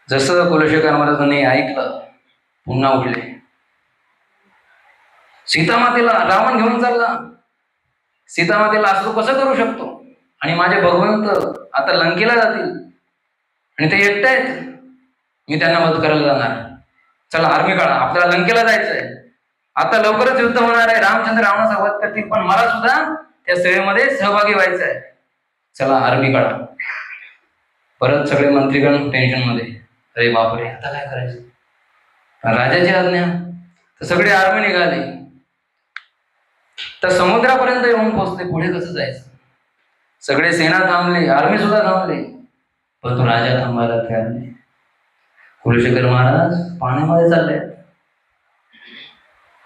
जसं कुलशेखर महाराजांनी ऐकलं, पुन्हा उठले. सीतामातेला रावण घेऊन चालला, सीतामातेला असं कसं करू शकतो, आणि माझे भगवंत आता लंकेला जातील आणि ते एकटे आहेत, मी त्यांना मदत करायला जाणार. चला आर्मी काढा, आपल्याला लंकेला जायचंय, आता लवकरच युद्ध होणार आहे, रामचंद्र रावणाचा वध करतील, पण मला सुद्धा त्या सेवेमध्ये सहभागी व्हायचं आहे, चला आर्मी काढा. परत सगळे मंत्रीगण टेन्शन मध्ये, अरे बापरे आता काय करायचं, राजाची आज्ञा. तर सगळे आर्मी निघाले, तर समुद्रापर्यंत येऊन पोहोचले. पुढे कसं जायचं, सगळे सेना थांबले, आर्मी सुद्धा थांबले, पण तो राजा थांबायला तयार नाही. कुलशेखर महाराज पाण्यामध्ये चालले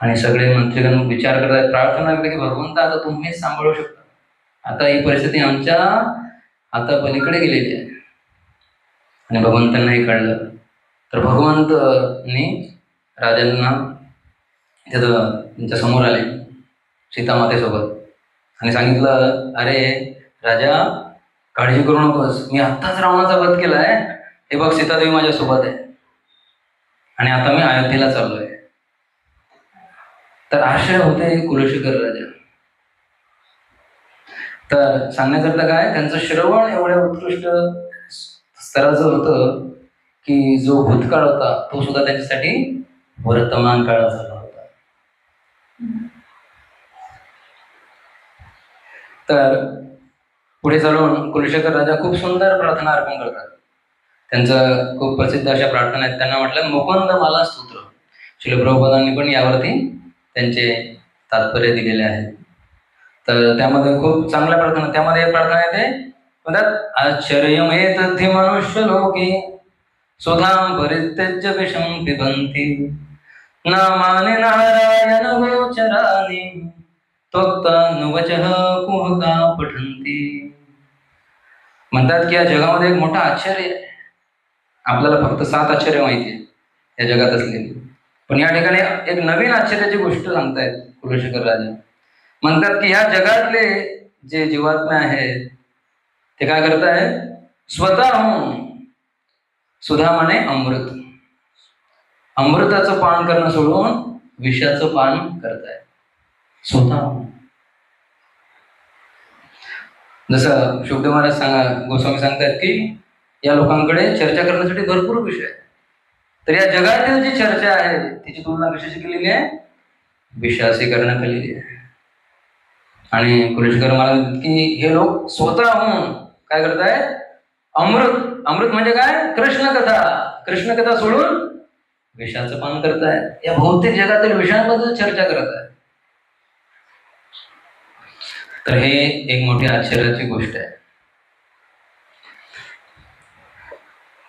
आणि सगळे मंत्रीगण विचार करतात, प्रार्थना करतात की भगवंत आता तुम्हीच सांभाळू शकता, आता ही परिस्थिती आमच्या आता पलीकडे गेलेली आहे. आणि भगवंतांनाही कळलं. तर भगवंतनी राजांना त्यांच्या समोर आले सीतामातेसोबत आणि सांगितलं, अरे राजा काळजी करू नकोस, मी आत्ताच रावणाचा वध केलाय, हे बघ सीतादेवी माझ्या सोबत आहे आणि आता मी अयोध्येला चाललोय. तर आशय होते कुलशेखर राजा. तर सांगण्याकरता काय, त्यांचं श्रवण एवढ्या उत्कृष्ट स्तराचं होतं की जो भूतकाळ होता तो सुद्धा त्यांच्यासाठी वर्तमान काळ झाला होता. तर पुढे चालून कुलशेखर राजा खूप सुंदर प्रार्थना अर्पण करतात. त्यांचं खूप प्रसिद्ध अशा प्रार्थना आहेत. त्यांना म्हटलं मुकुंद मला स्तोत्र. श्रील प्रभुपादांनी पण यावरती त्यांचे तात्पर्य दिलेले आहेत. तर त्यामध्ये खूप चांगल्या प्रार्थना, त्यामध्ये एक प्रार्थना येते, म्हणतात आश्चर्यमेत मनुष्य लोके सुधाम परित्यज्य विषम पिबंती नामाने नारायण गोचरानि त्वक्तानुवचः कुहका पठन्ति. म्हणतात की या जगामध्ये एक मोठं आश्चर्य आहे. आपल्याला फक्त 7 आश्चर्य माहिती आहे या जगात असलेली, पण या ठिकाणी एक नवीन आश्चर्याची गोष्ट सांगतायत कुलशेखर राजा. म्हणतात की या जगातले जे जीवात्मा आहेत ते काय करतायत, स्वतःहून सुधा माने अमृत, अमृताचं पान करणं सोडून विषाचं पान करतायत स्वतःहून. जसं शुभदेव महाराज गोस्वामी सांगतायत की या लोकांकडे चर्चा करण्यासाठी भरपूर विषय आहेत, तर या जगातील जी चर्चा आहे तिची तुलना कशाशी केलेली आहे, विषयाशी करण्यात आलेली आहे. आणि कुलशेखर महाराज की हे लोक स्वतःहून काय करतायत, अमृत. अमृत म्हणजे काय, कृष्ण कथा. कृष्ण कथा सोडून विषाचं पान करतायत, या भौतिक जगातील विषयांबद्दल चर्चा करत आहेत. तर हे एक मोठी आश्चर्याची गोष्ट आहे.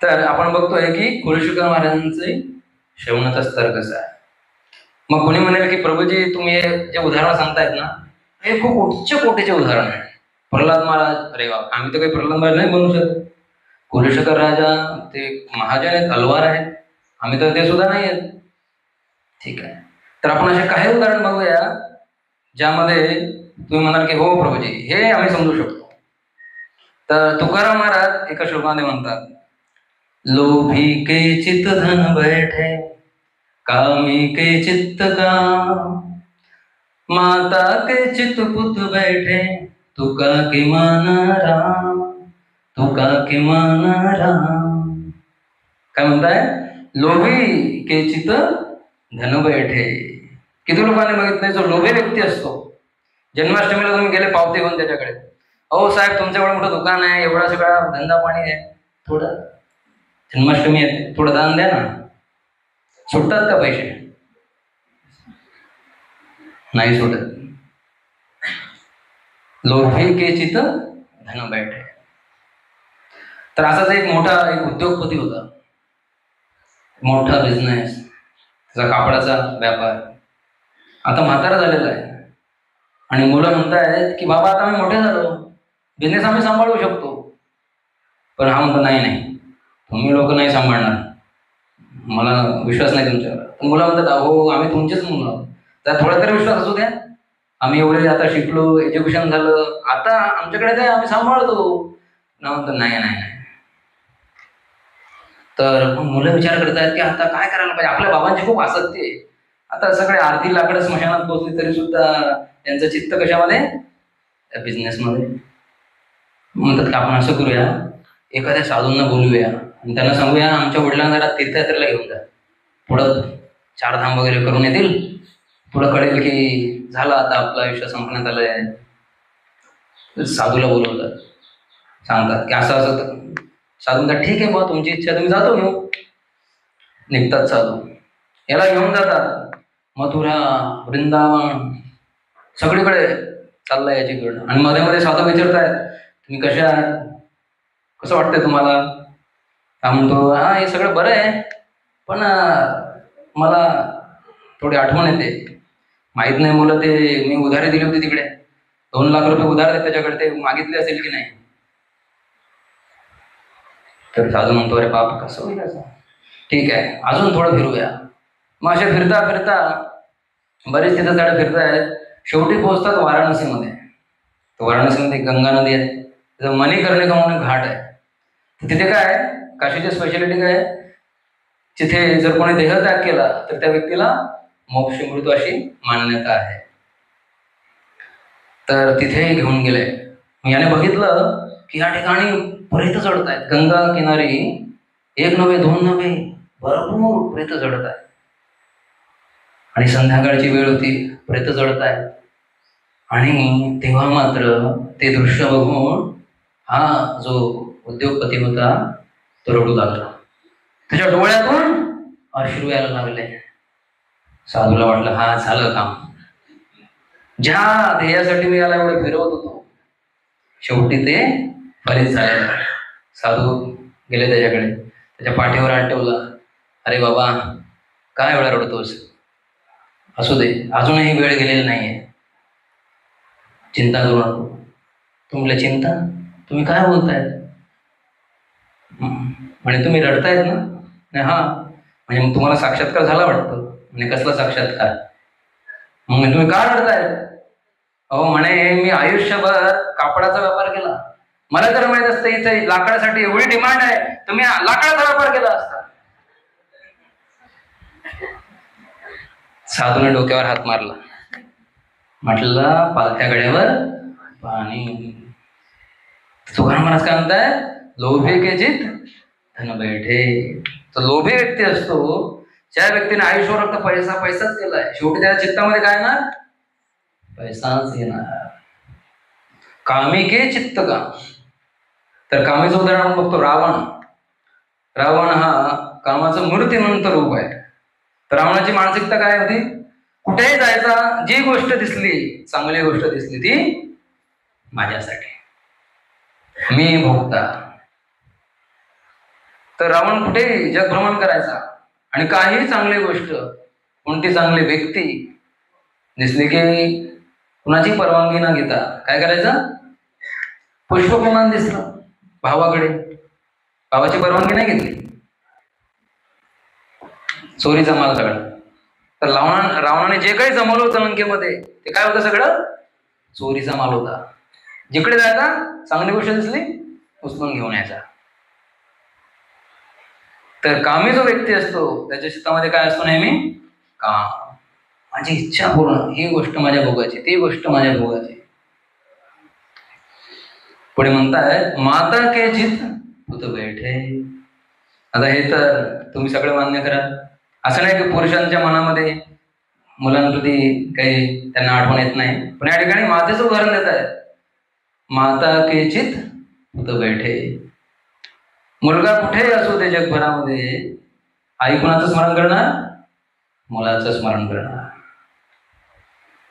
तर आपण बघतोय की कुलशेखर महाराजांचे श्रवणाचा स्तर कसा आहे. मग कोणी म्हणेल की प्रभूजी तुम्ही हे जे उदाहरण सांगतायत ना, हे खूप उच्च कोटीचे उदाहरण आहे. प्रल्हाद महाराज, अरे वा, आम्ही तर काही प्रल्हाद महाराज नाही बनू शकत. कुलशेखर राजा ते महाजन आहेत, तलवार आहेत, आम्ही तर ते सुद्धा नाही आहेत. ठीक आहे, तर आपण असे काही उदाहरण बघूया ज्यामध्ये तुम्ही म्हणाल की हो प्रभूजी हे आम्ही समजू शकतो. तर तुकाराम महाराज एका श्लोकामध्ये म्हणतात, लोभी के चित्त धन बैठे, कामी के चित्त काम, माता के चित्त पुत बैठे, तुका के माना राम, तुका के माना राम. काय म्हणताय? लोभी के चित्त धन बैठे. किती लोकांनी बघितलंय, जो लोभी व्यक्ती असतो, जन्माष्टमीला तुम्ही गेले पावते घेऊन त्याच्याकडे, अहो साहेब तुमचं एवढं मोठं दुकान आहे, एवढा सगळा धंदा पाणी आहे, थोडं जन्माष्टमी आहे थोडं दान द्या ना. सुटतात का पैसे? नाही सुटत. लोभी के चित्त धन बैठे. तर असाच एक मोठा एक उद्योगपती होता, मोठा बिझनेस, त्याचा कापडाचा व्यापार. आता म्हातारा झालेला आहे आणि मुलं म्हणतायत की बाबा आता आम्ही मोठे झालो, बिझनेस आम्ही सांभाळू शकतो. पण हा म्हणतो नाही नाही, तुम्ही लोक नाही सांभाळणार, मला विश्वास नाही तुमच्यावर. मुलं म्हणतात अहो आम्ही तुमचेच मुलं आहोत, तर थोडा तरी विश्वास असू द्या, आम्ही एवढे आता शिकलो, एज्युकेशन झालं, आता आमच्याकडे काय आम्ही सांभाळतो ना. म्हणतो नाही नाही नाही. तर मुलं विचार करतायत की आता काय करायला पाहिजे, आपल्या बाबांची खूप आसक्ती आहे, आता सगळे आरती लाकडं स्मशानात पोहोचली तरी सुद्धा त्यांचं चित्त कशामध्ये? बिझनेसमध्ये. म्हणतात की आपण असं करूया, एखाद्या साधूंना बोलूया आणि त्यांना सांगूया आमच्या वडिलांना जरा तीर्थयात्रेला घेऊन जा, पुढं चारधाम वगैरे करून येतील, पुढं कळेल की झालं आता आपलं आयुष्य संपण्यात आलं आहे. साधूला बोलवतात, सांगतात की असं असं. साधू म्हणतात ठीक आहे बा, तुमची इच्छा, तुम्ही जातो घेऊ. निघतात साधू, याला घेऊन जातात मथुरा, वृंदावन, सगळीकडे चाललंय याची करणं. आणि मध्ये मध्ये साधू विचारतायत तुम्ही कशा आहात, कसं वाटतंय तुम्हाला? हा म्हणतो हा हे सगळं बरं आहे, पण मला थोडी आठवण येते, माहित नाही मुलं ते मी उधारी दिली होती तिकडे, 2 लाख रुपये उधार आहेत त्याच्याकडे, ते मागितले असेल की नाही. तर साधू म्हणतो अरे बाप कसं होईल असं, ठीक आहे अजून थोडं फिरूया. मग असे फिरता फिरता बरेच तिथं झाडं फिरतायत, शेवटी पोहोचतात वाराणसीमध्ये. तर वाराणसीमध्ये गंगा नदी आहे, तिथं मणिकर्णिका म्हणून घाट आहे. तर तिथे काय आहे, काशीची स्पेशालिटी काय आहे, तिथे जर कोणी देहत्याग केला तर त्या व्यक्तीला मोक्ष मिळतो अशी मान्यता आहे. तर तिथे घेऊन गेले. याने बघितलं की या ठिकाणी प्रेत जडत आहेत, गंगा किनारी 1 नव्हे 2 नव्हे भरपूर प्रेत जडत आहेत. आणि संध्याकाळची वेळ होती, प्रेत जडत आहेत. आणि तेव्हा मात्र ते दृश्य बघून हा जो उद्योगपती होता तो रडू लागला, त्याच्या डोळ्यातून अश्रू यायला लागले. साधूला वाटलं हा झालं काम, ज्या ध्येयासाठी मी याला एवढं फिरवत होतो शेवटी ते फलित झालेलं. साधू गेले त्याच्याकडे, त्याच्या पाठीवर हात ठेवला, अरे बाबा काय एवढा रडतोस, असू दे अजूनही वेळ गेलेली नाहीये, चिंता करू नको. तुम्हाला चिंता, तुम्ही काय बोलतायत म्हणे, तुम्ही रडतायत ना? नाही हा, म्हणजे मग तुम्हाला साक्षात्कार झाला वाटतं. म्हणजे कसला साक्षात्कार? मग तुम्ही का रडतायत? अहो म्हणे मी आयुष्यभर कापडाचा व्यापार केला, मला जर माहित असतं इथे लाकडासाठी एवढी डिमांड आहे तर मी लाकडाचा व्यापार केला असता. साधूने डोक्यावर हात मारला, म्हटलं पालथ्या गड्यावर पाणी. तुकाराम महाराज काय म्हणताय, लोभे के चित धन बैठे. तर लोभी व्यक्ती असतो, ज्या व्यक्तीने आयुष्यावर फक्त पैसा पैसाच केलाय, शेवटी त्याच्या चित्तामध्ये काय येणार? पैसाच येणार. कामी के चित्त का. तर कामीचं उदाहरण आपण बघतो रावण. रावण हा कामाचं मूर्तिमंत रूप आहे. तर रावणाची मानसिकता काय होती? कुठेही जायचा, जी गोष्ट दिसली, चांगली गोष्ट दिसली, ती माझ्यासाठी, मी भोगता. तर रावण कुठेही जगभ्रमण करायचा आणि काही चांगली गोष्ट, कोणती चांगली व्यक्ती दिसली की कुणाची परवानगी न घेता काय करायचं? पुष्पविमान दिसलं भावाकडे, भावाची परवानगी नाही घेतली, चोरीचा माल सगळा. तर रावणाने जे काही जमवलं होतं लंकेमध्ये ते काय होतं? सगळं चोरीचा माल होता. जिकडे जायचा, चांगली गोष्ट दिसली, उचलून घेऊन यायचा. तर कामी जो व्यक्ती असतो त्याच्या शेतामध्ये काय असतो? नेहमी काम, माझी इच्छा पूर्ण, ही गोष्ट माझ्या भोगाची, ती गोष्ट माझ्या भोगाची. पुढे म्हणताय माता के चित पुत बैठे. आता हे तर तुम्ही सगळं मान्य करा. असं नाही की पुरुषांच्या मनामध्ये मुलांप्रती काही त्यांना आठवण येत नाही, पण या ठिकाणी मातेचं उदाहरण देत आहे. माता के चित पुत बैठे. मुलगा कुठेही असो ते जगभरामध्ये, आई कुणाचं स्मरण करणार? मुलाचं स्मरण करणार.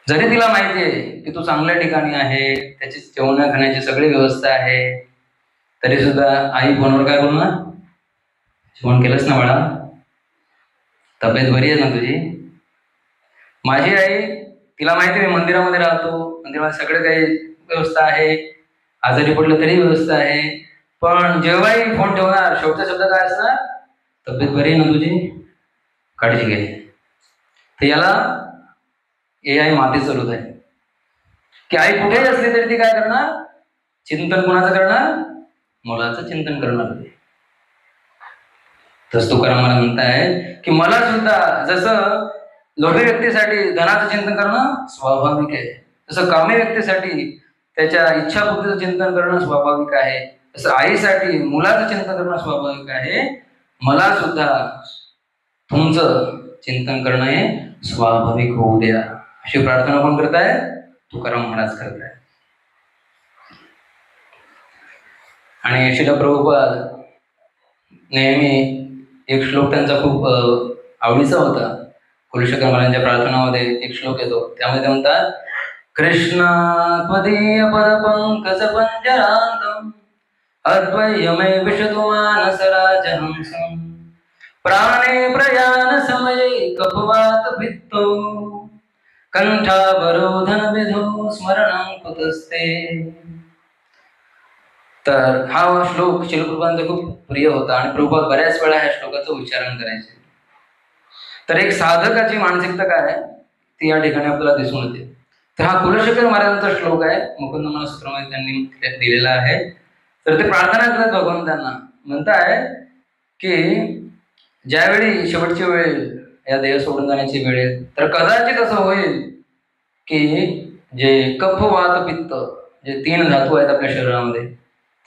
जरी तिला माहितीये की तू चांगल्या ठिकाणी आहे, त्याची जेवण खाण्याची सगळी व्यवस्था आहे, तरी सुद्धा आई फोनवर काय बोलणार? जेवण केलंस ना बाळा? तब्येत बरी आहे ना तुझी? माझी आई, तिला माहिती मी मंदिरामध्ये राहतो, मंदिरामध्ये सगळं काही व्यवस्था आहे, आजारी पडलं तरी व्यवस्था आहे, पण जेव्हाही फोन ठेवणार शेवटचा शब्द काय असणार? तब्येत बरी आहे ना तुझी? काळजी घे. तर याला AI मातेचं रूप आहे की आई कुठेही असली तरी ती काय करणार? चिंतन कोणाचं करणार? मुलाचं चिंतन करणार. तस तुकाराम मला म्हणताय की मला सुद्धा जसं लोभी व्यक्तीसाठी धनाचं चिंतन करणं स्वाभाविक आहे, तसं कामी व्यक्तीसाठी त्याच्या इच्छापूर्तीचं चिंतन करणं स्वाभाविक आहे, तसं आईसाठी मुलाचं चिंतन करणं स्वाभाविक आहे. मला सुद्धा तुमचं चिंतन करणं हे स्वाभाविक होऊ द्या, अशी प्रार्थना कोण करताय? तुकाराम महाराज करताय. आणि श्रील प्रभुपाद नेहमी एक श्लोक त्यांचा खूप आवडीचा होता. कुलशेखर महाराजांच्या प्रार्थनामध्ये एक श्लोक येतो, त्यामध्ये ते म्हणतात, कृष्ण त्वदीय पदपंकज पंजरांतम अद्वयमय विशतु मानसराजहंसं प्राणे प्रयाण समये कपवात भित्तो कंठावरोधन विधो स्मरणं कुतस्ते. तर हा श्लोक श्रील प्रभुपादांचा खूप प्रिय होता आणि प्रभुपाद बऱ्याच वेळा ह्या श्लोकाचं उच्चारण करायचे. तर एक साधकाची मानसिकता काय आहे ती या ठिकाणी आपल्याला दिसून येते. तर हा कुलशेखर महाराजांचा श्लोक आहे, मुकुंदमाला सूत्रामध्ये त्यांनी दिलेला आहे. तर ते प्रार्थना करत भगवंतांना म्हणताय की ज्यावेळी शेवटची वेळ, या देह सोडून जाण्याची वेळ आहे, तर कदाचित असं होईल की जे कफ वात पित्त, जे 3 धातू आहेत आपल्या शरीरामध्ये,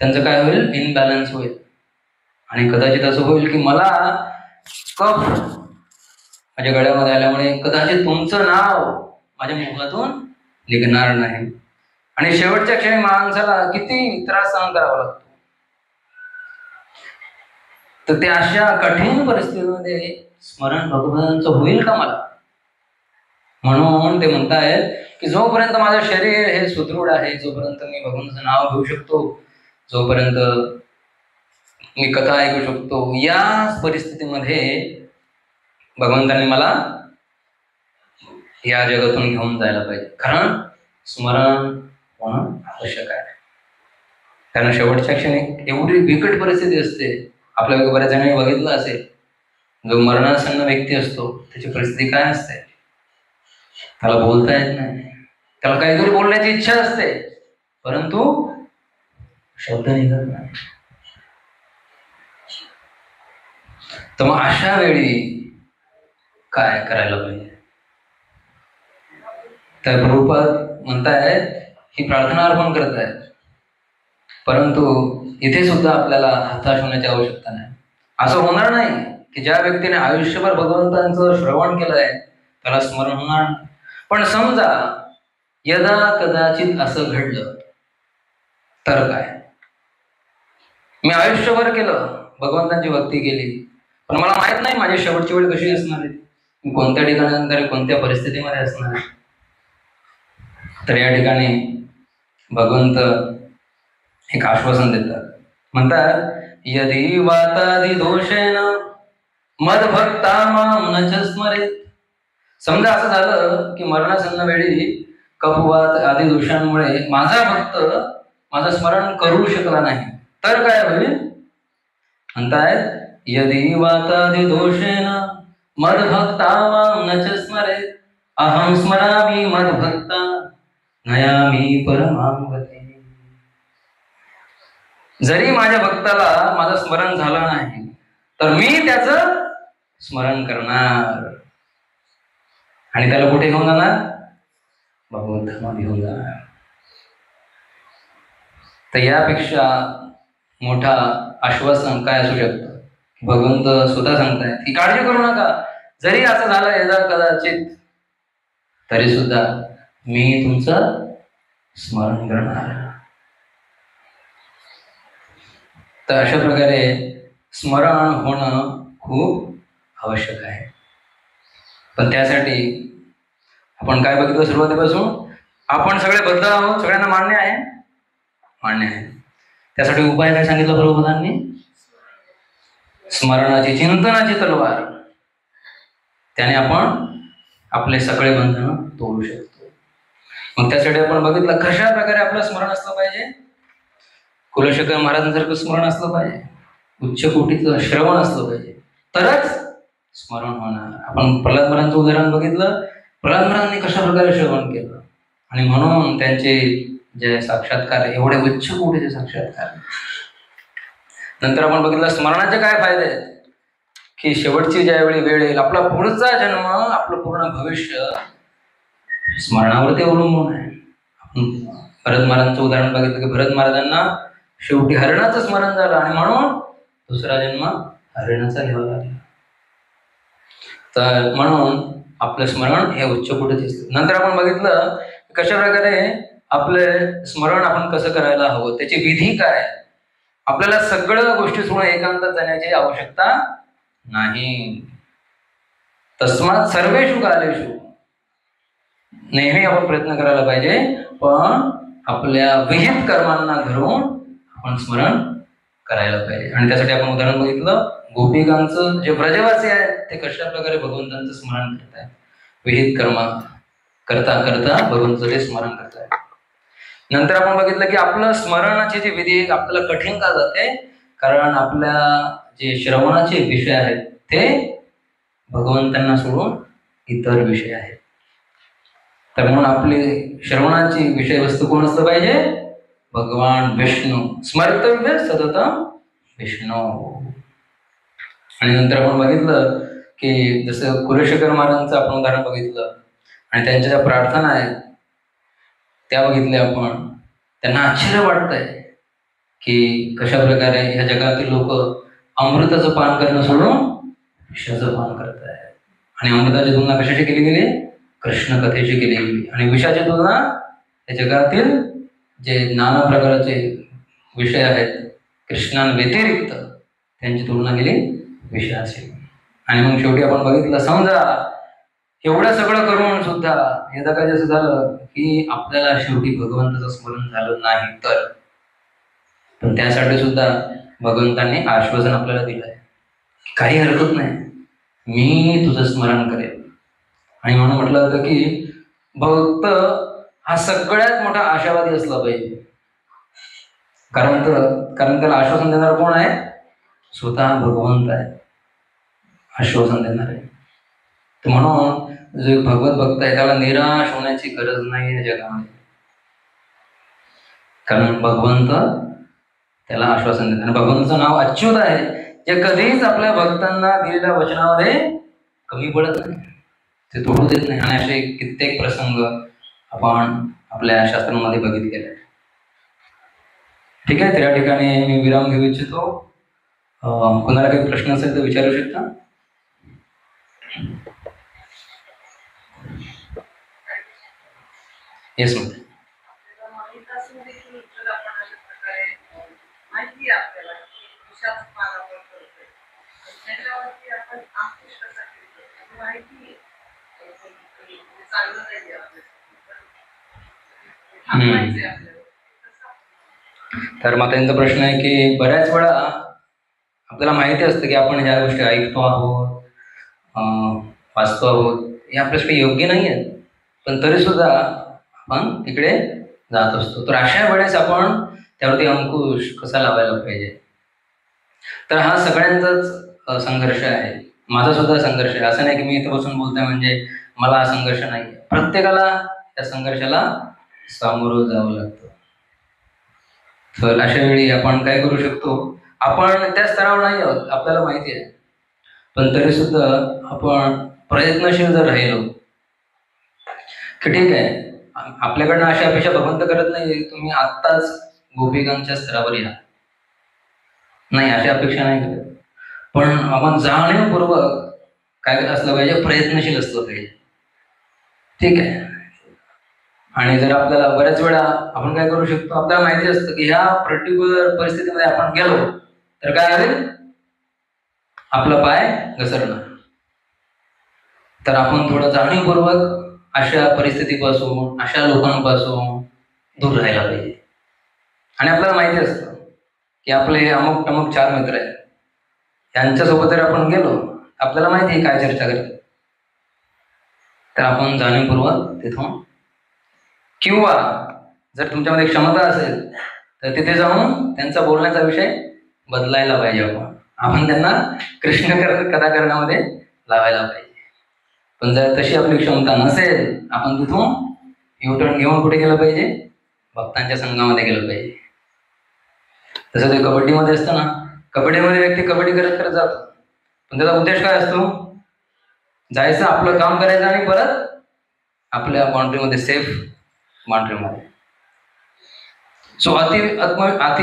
त्यांचं काय होईल? इनबॅलन्स होईल. आणि कदाचित असं होईल की मला कफ माझ्या गळ्यामध्ये आल्यामुळे कदाचित तुमचं नाव माझ्या मुखातून निघणार नाही. आणि शेवटच्या क्षणी माणसाला किती त्रास सहन करावा लागतो. तर त्या अशा कठीण परिस्थितीमध्ये स्मरण भगवंतांचं होईल का मला? म्हणून ते म्हणतायत की जोपर्यंत माझं शरीर हे सुदृढ आहे, जोपर्यंत मी भगवंताचं नाव घेऊ शकतो, जोपर्यंत मी कथा ऐकू शकतो, या परिस्थितीमध्ये भगवंतांनी मला या जगातून घेऊन जायला पाहिजे. कारण स्मरण होणं आवश्यक आहे. कारण शेवटच्या क्षणी एवढी बिकट परिस्थिती असते. आपल्या बऱ्याच जणांनी बघितलं असेल, जो मरणासन्न व्यक्ती असतो त्याची परिस्थिती काय असते? त्याला बोलता येत नाही, त्याला काहीतरी बोलण्याची इच्छा असते, परंतु शब्द निघत नाही. तर मग अशा वेळी काय करायला पाहिजे? तर प्रभुपाद म्हणतायत ही प्रार्थना अर्पण करतायत, परंतु इथे सुद्धा आपल्याला हताश होण्याची आवश्यकता नाही. असं होणार नाही की ज्या व्यक्तीने आयुष्यभर भगवंतांचं श्रवण केलंय त्याला स्मरण होणार नाही. पण समजा यदा कदाचित असं घडलं तर काय? मी आयुष्यभर केलं, भगवंतांची भक्ती केली, पण मला माहित नाही माझी शेवटची वेळ कशी असणार आहे. कोणत्या ठिकाणी नंतर कोणत्या परिस्थितीमध्ये असणार. तर या ठिकाणी भगवंत एक आश्वासन देतात, म्हणतात यदि वातादि दोषेन मदभक्ता मां न च स्मरेत. समजा असं झालं की मरणासन्न वेळी कफवात आदी दोषांमुळे माझा भक्त माझं स्मरण करू शकला नाही, तर काय होईल. म्हणतायत यदि वातादि दोषेन मदभक्ता मां न च स्मरेत अहं स्मरामि मदभक्ता नयामि परमां गतिम्. जरी माझ्या भक्ताला माझं स्मरण झालं नाही तर मी त्याचं स्मरण करणार आणि त्याला कुठे घेऊन जाणार, भगवंतामध्ये घेऊन जाणार. तर यापेक्षा मोठा आश्वासन काय असू शकतं. भगवंत स्वतः सांगतायत की काळजी करू नका, जरी असं झालं यदा कदाचित तरी सुद्धा मी तुमचं स्मरण करणार. तर अशा प्रकारे स्मरण होणं खूप आवश्यक आहे. पण त्यासाठी आपण काय बघितलं सुरुवातीपासून, आपण सगळे बद्ध आहोत, सगळ्यांना मान्य आहे, मान्य आहे. त्यासाठी उपाय काय सांगितलं प्रभुपादांनी, स्मरणाची चिंतनाची तलवार, त्याने आपण आपले सगळे बंधन तोडू शकतो. मग त्यासाठी आपण बघितलं कशा प्रकारे आपलं स्मरण असलं पाहिजे. कुलशेखर महाराजांसारखं स्मरण असलं पाहिजे, उच्च कोटीचं श्रवण असलं पाहिजे, तरच स्मरण होणार. आपण प्रल्हाद महाराजांचं उदाहरण बघितलं, प्रल्हाद महाराजांनी कशा प्रकारे श्रवण केलं आणि म्हणून त्यांचे जे साक्षात्कार एवढे उच्च कोटीचे साक्षात्कार. नंतर आपण बघितलं स्मरणाचे काय फायदे आहेत, की शेवटची ज्यावेळी वेळ येईल, आपला पुढचा जन्म, आपलं पूर्ण भविष्य स्मरणावरती अवलंबून आहे. आपण भरत महाराजांचं उदाहरण बघितलं की भरत महाराजांना शेवटी हरणाचं स्मरण झालं आणि म्हणून दुसरा जन्म हरणाचा घ्यावा लागला. तर म्हणून आपलं स्मरण हे उच्च कोटीचे असतं. नंतर आपण बघितलं कशा प्रकारे आपले स्मरण आपण कसं करायला हवं, त्याची विधी काय. आपल्याला सगळ्या गोष्टी सोडून एकांतात जाण्याची आवश्यकता नाही. तस्मात सर्वेषु कालेषु, नेहमी आपण प्रयत्न करायला पाहिजे, पण आपल्या विहित कर्मांना धरून आपण स्मरण करायला पाहिजे. आणि त्यासाठी आपण उदाहरण बघितलं, गोपिकांचं जे ब्रजवासी आहेत ते कशा प्रकारे भगवंतांचं स्मरण करतायत, विहित कर्म करता करता भगवंताचं ते स्मरण करतायत. नंतर आपण बघितलं की आपलं स्मरणाची जी विधी आपल्याला कठीण का जाते, कारण आपल्या जे श्रवणाचे विषय आहेत ते भगवंतांना सोडून इतर विषय आहेत. तर म्हणून आपली श्रवणाची विषयवस्तू कोण असलं पाहिजे, भगवान विष्णू. स्मर्तव्य सततम विष्णू. आणि नंतर आपण बघितलं की जसं कुलशेखर महाराजांचं आपण उदाहरण बघितलं आणि त्यांच्या ज्या प्रार्थना आहेत त्या बघितल्या आपण. त्यांना आश्चर्य वाटतंय की कशा प्रकारे ह्या जगातील लोक अमृताचं पान करणं सोडून विषाचं पान करत आहेत. आणि अमृताची तुलना कशाची केली गेली, कृष्ण कथेची केली गेली. आणि विषाची तुलना या जगातील जे नाना प्रकारचे विषय आहेत कृष्णांव्यतिरिक्त त्यांची तुलना केली विषयाची. आणि मग शेवटी आपण बघितलं, समजा एवढं सगळं करून सुद्धा एकदा काय असं झालं की आपल्याला शेवटी भगवंताचं स्मरण झालं नाही तर, पण त्यासाठी सुद्धा भगवंतांनी आश्वासन आपल्याला दिलं आहे, काही हरकत नाही, मी तुझं स्मरण करेन. आणि म्हणून म्हटलं होतं की भक्त हा सगळ्यात मोठा आशावादी असला पाहिजे, कारण त्याला आश्वासन देणार कोण आहे, स्वतः भगवंत आहे आश्वासन देणार आहे. तर म्हणून जो एक भगवत भक्त आहे त्याला निराश होण्याची गरज नाही या जगामध्ये, कारण भगवंत त्याला आश्वासन देतात. आणि भगवंताचं नाव अच्युत आहे, जे कधीच आपल्या भक्तांना दिलेल्या वचनामध्ये कमी पडत नाही, ते तोडू देत नाही. आणि असे कित्येक प्रसंग आपण आपल्या शास्त्रांमध्ये बघितलेले आहेत. ठीक आहे, त्या ठिकाणी मी विराम घेऊ इच्छितो. कोणाला काही प्रश्न असेल तर विचारू शकता. Yes madam. त्याच्यावरती आपण आकृष्ट माहिती तर मग त्यांचा प्रश्न आहे की बऱ्याच वेळा आपल्याला माहिती असतं की आपण ह्या गोष्टी ऐकतो आहोत, वाचतो आहोत, हे आपल्यासाठी योग्य नाही आहेत, पण तरी सुद्धा आपण तिकडे जात असतो. तर अशा वेळेस आपण त्यावरती अंकुश कसा लावायला पाहिजे? तर हा सगळ्यांचाच संघर्ष आहे, माझा सुद्धा संघर्ष आहे. असं नाही की मी इथे बसून बोलतोय म्हणजे मला हा संघर्ष नाही. प्रत्येकाला त्या संघर्षाला सामोरं जावं लागतं. तर अशा वेळी आपण काय करू शकतो? आपण त्या स्तरावर नाही आहोत, आपल्याला माहिती आहे, पण तरी सुद्धा आपण प्रयत्नशील जर राहिलो की ठीक आहे, आपल्याकडनं अशा अपेक्षा भगवंत करत नाही तुम्ही आत्ताच गोपिकांच्या स्तरावर या, नाही अशा अपेक्षा नाही करत. पण आपण जाणीवपूर्वक काय असलं पाहिजे, प्रयत्नशील असलं पाहिजे. ठीक आहे. आणि जर आपल्याला बऱ्याच वेळा आपण काय करू शकतो, आपल्याला माहिती असतं की ह्या पर्टिक्युलर परिस्थितीमध्ये आपण गेलो तर काय होईल, आपला पाय घसरणार. तर आपण थोडं जाणीवपूर्वक अशा परिस्थितीपासून, अशा लोकांपासून दूर राहायला पाहिजे. आणि आपल्याला माहिती असतं की आपले हे अमुक टमुक 4 मित्र आहेत, यांच्यासोबत जर आपण गेलो आपल्याला माहिती आहे काय चर्चा करतात, तर आपण जाणीवपूर्वक तिथून, किंवा जर तुमच्यामध्ये क्षमता असेल तर तिथे जाऊन त्यांचा बोलण्याचा विषय बदलायला पाहिजे. आपण त्यांना कृष्ण कथा करण्यामध्ये लावायला पाहिजे. पण जर तशी आपली क्षमता नसेल, आपण तिथून युटर्न घेऊन कुठे गेलं पाहिजे, भक्तांच्या संघामध्ये गेलं पाहिजे. तसं ते कबड्डीमध्ये असतं ना, कबड्डीमध्ये व्यक्ती कबड्डी करत करत जातो, पण त्याचा उद्देश काय असतो, जायचं, आपलं काम करायचं आणि परत आपल्या बाउंड्रीमध्ये, सेफ बाउंड्रीमध्ये. सो अति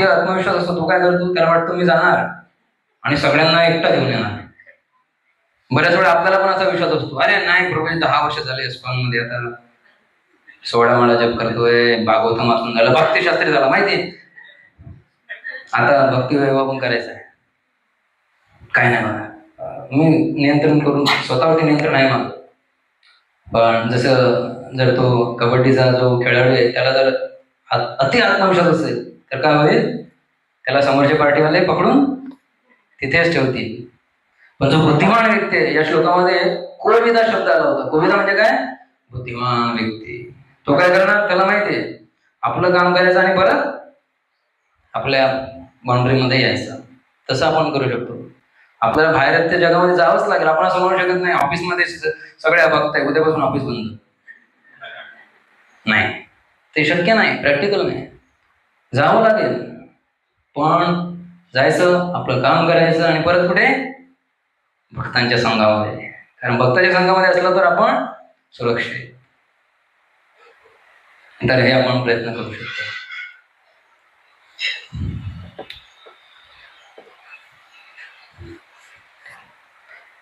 आत्मविश्वास असतो. तो काय करतो, त्याला वाटतं मी जाणार आणि सगळ्यांना एकटा घेऊन येणार. बऱ्याच वेळा आपल्याला पण असा विश्वास असतो, अरे नाही प्रभू 10 वर्ष झाले मध्ये, आता 16 माळा जप करतोय, भागवतम वाचून झालं, भक्तिशास्त्री झाला, माहिती आता भक्ती वैभव पण करायचं आहे. काय नाही मला, मी नियंत्रण करून स्वतःवरती नियंत्रण आहे माझं. पण जसं जर तो कबड्डीचा जो खेळाडू आहे त्याला जर अति आत्मविश्वास असेल तर काय होईल, त्याला समोरच्या पार्टीवाले पकडून तिथेच ठेवतील. पण जो बुद्धिमान व्यक्ती आहे, या श्लोकामध्ये कोविदा शब्द आला होता. कोविदा म्हणजे काय, बुद्धिमान व्यक्ती. तो काय करणार, त्याला माहिती आहे आपलं काम करायचं आणि परत आपल्या बाउंड्रीमध्ये यायचं. तसं आपण करू शकतो. आपल्याला बाहेरच्या जगामध्ये जावंच लागेल, आपण असं म्हणू शकत नाही ऑफिसमध्ये सगळ्या बघताय उद्यापासून ऑफिस बंद, नाही, ते शक्य नाही, प्रॅक्टिकल नाही. जावं लागेल, पण जायचं, आपलं काम करायचं आणि परत कुठे, भक्तांच्या संघामध्ये. कारण भक्ताच्या संघामध्ये असलं तर आपण सुरक्षित. तर हे आपण प्रयत्न करू शकतो.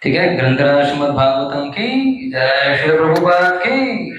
ठीक आहे. ग्रंथराज श्रीमद भागवतम की जय, श्री प्रभुपाद की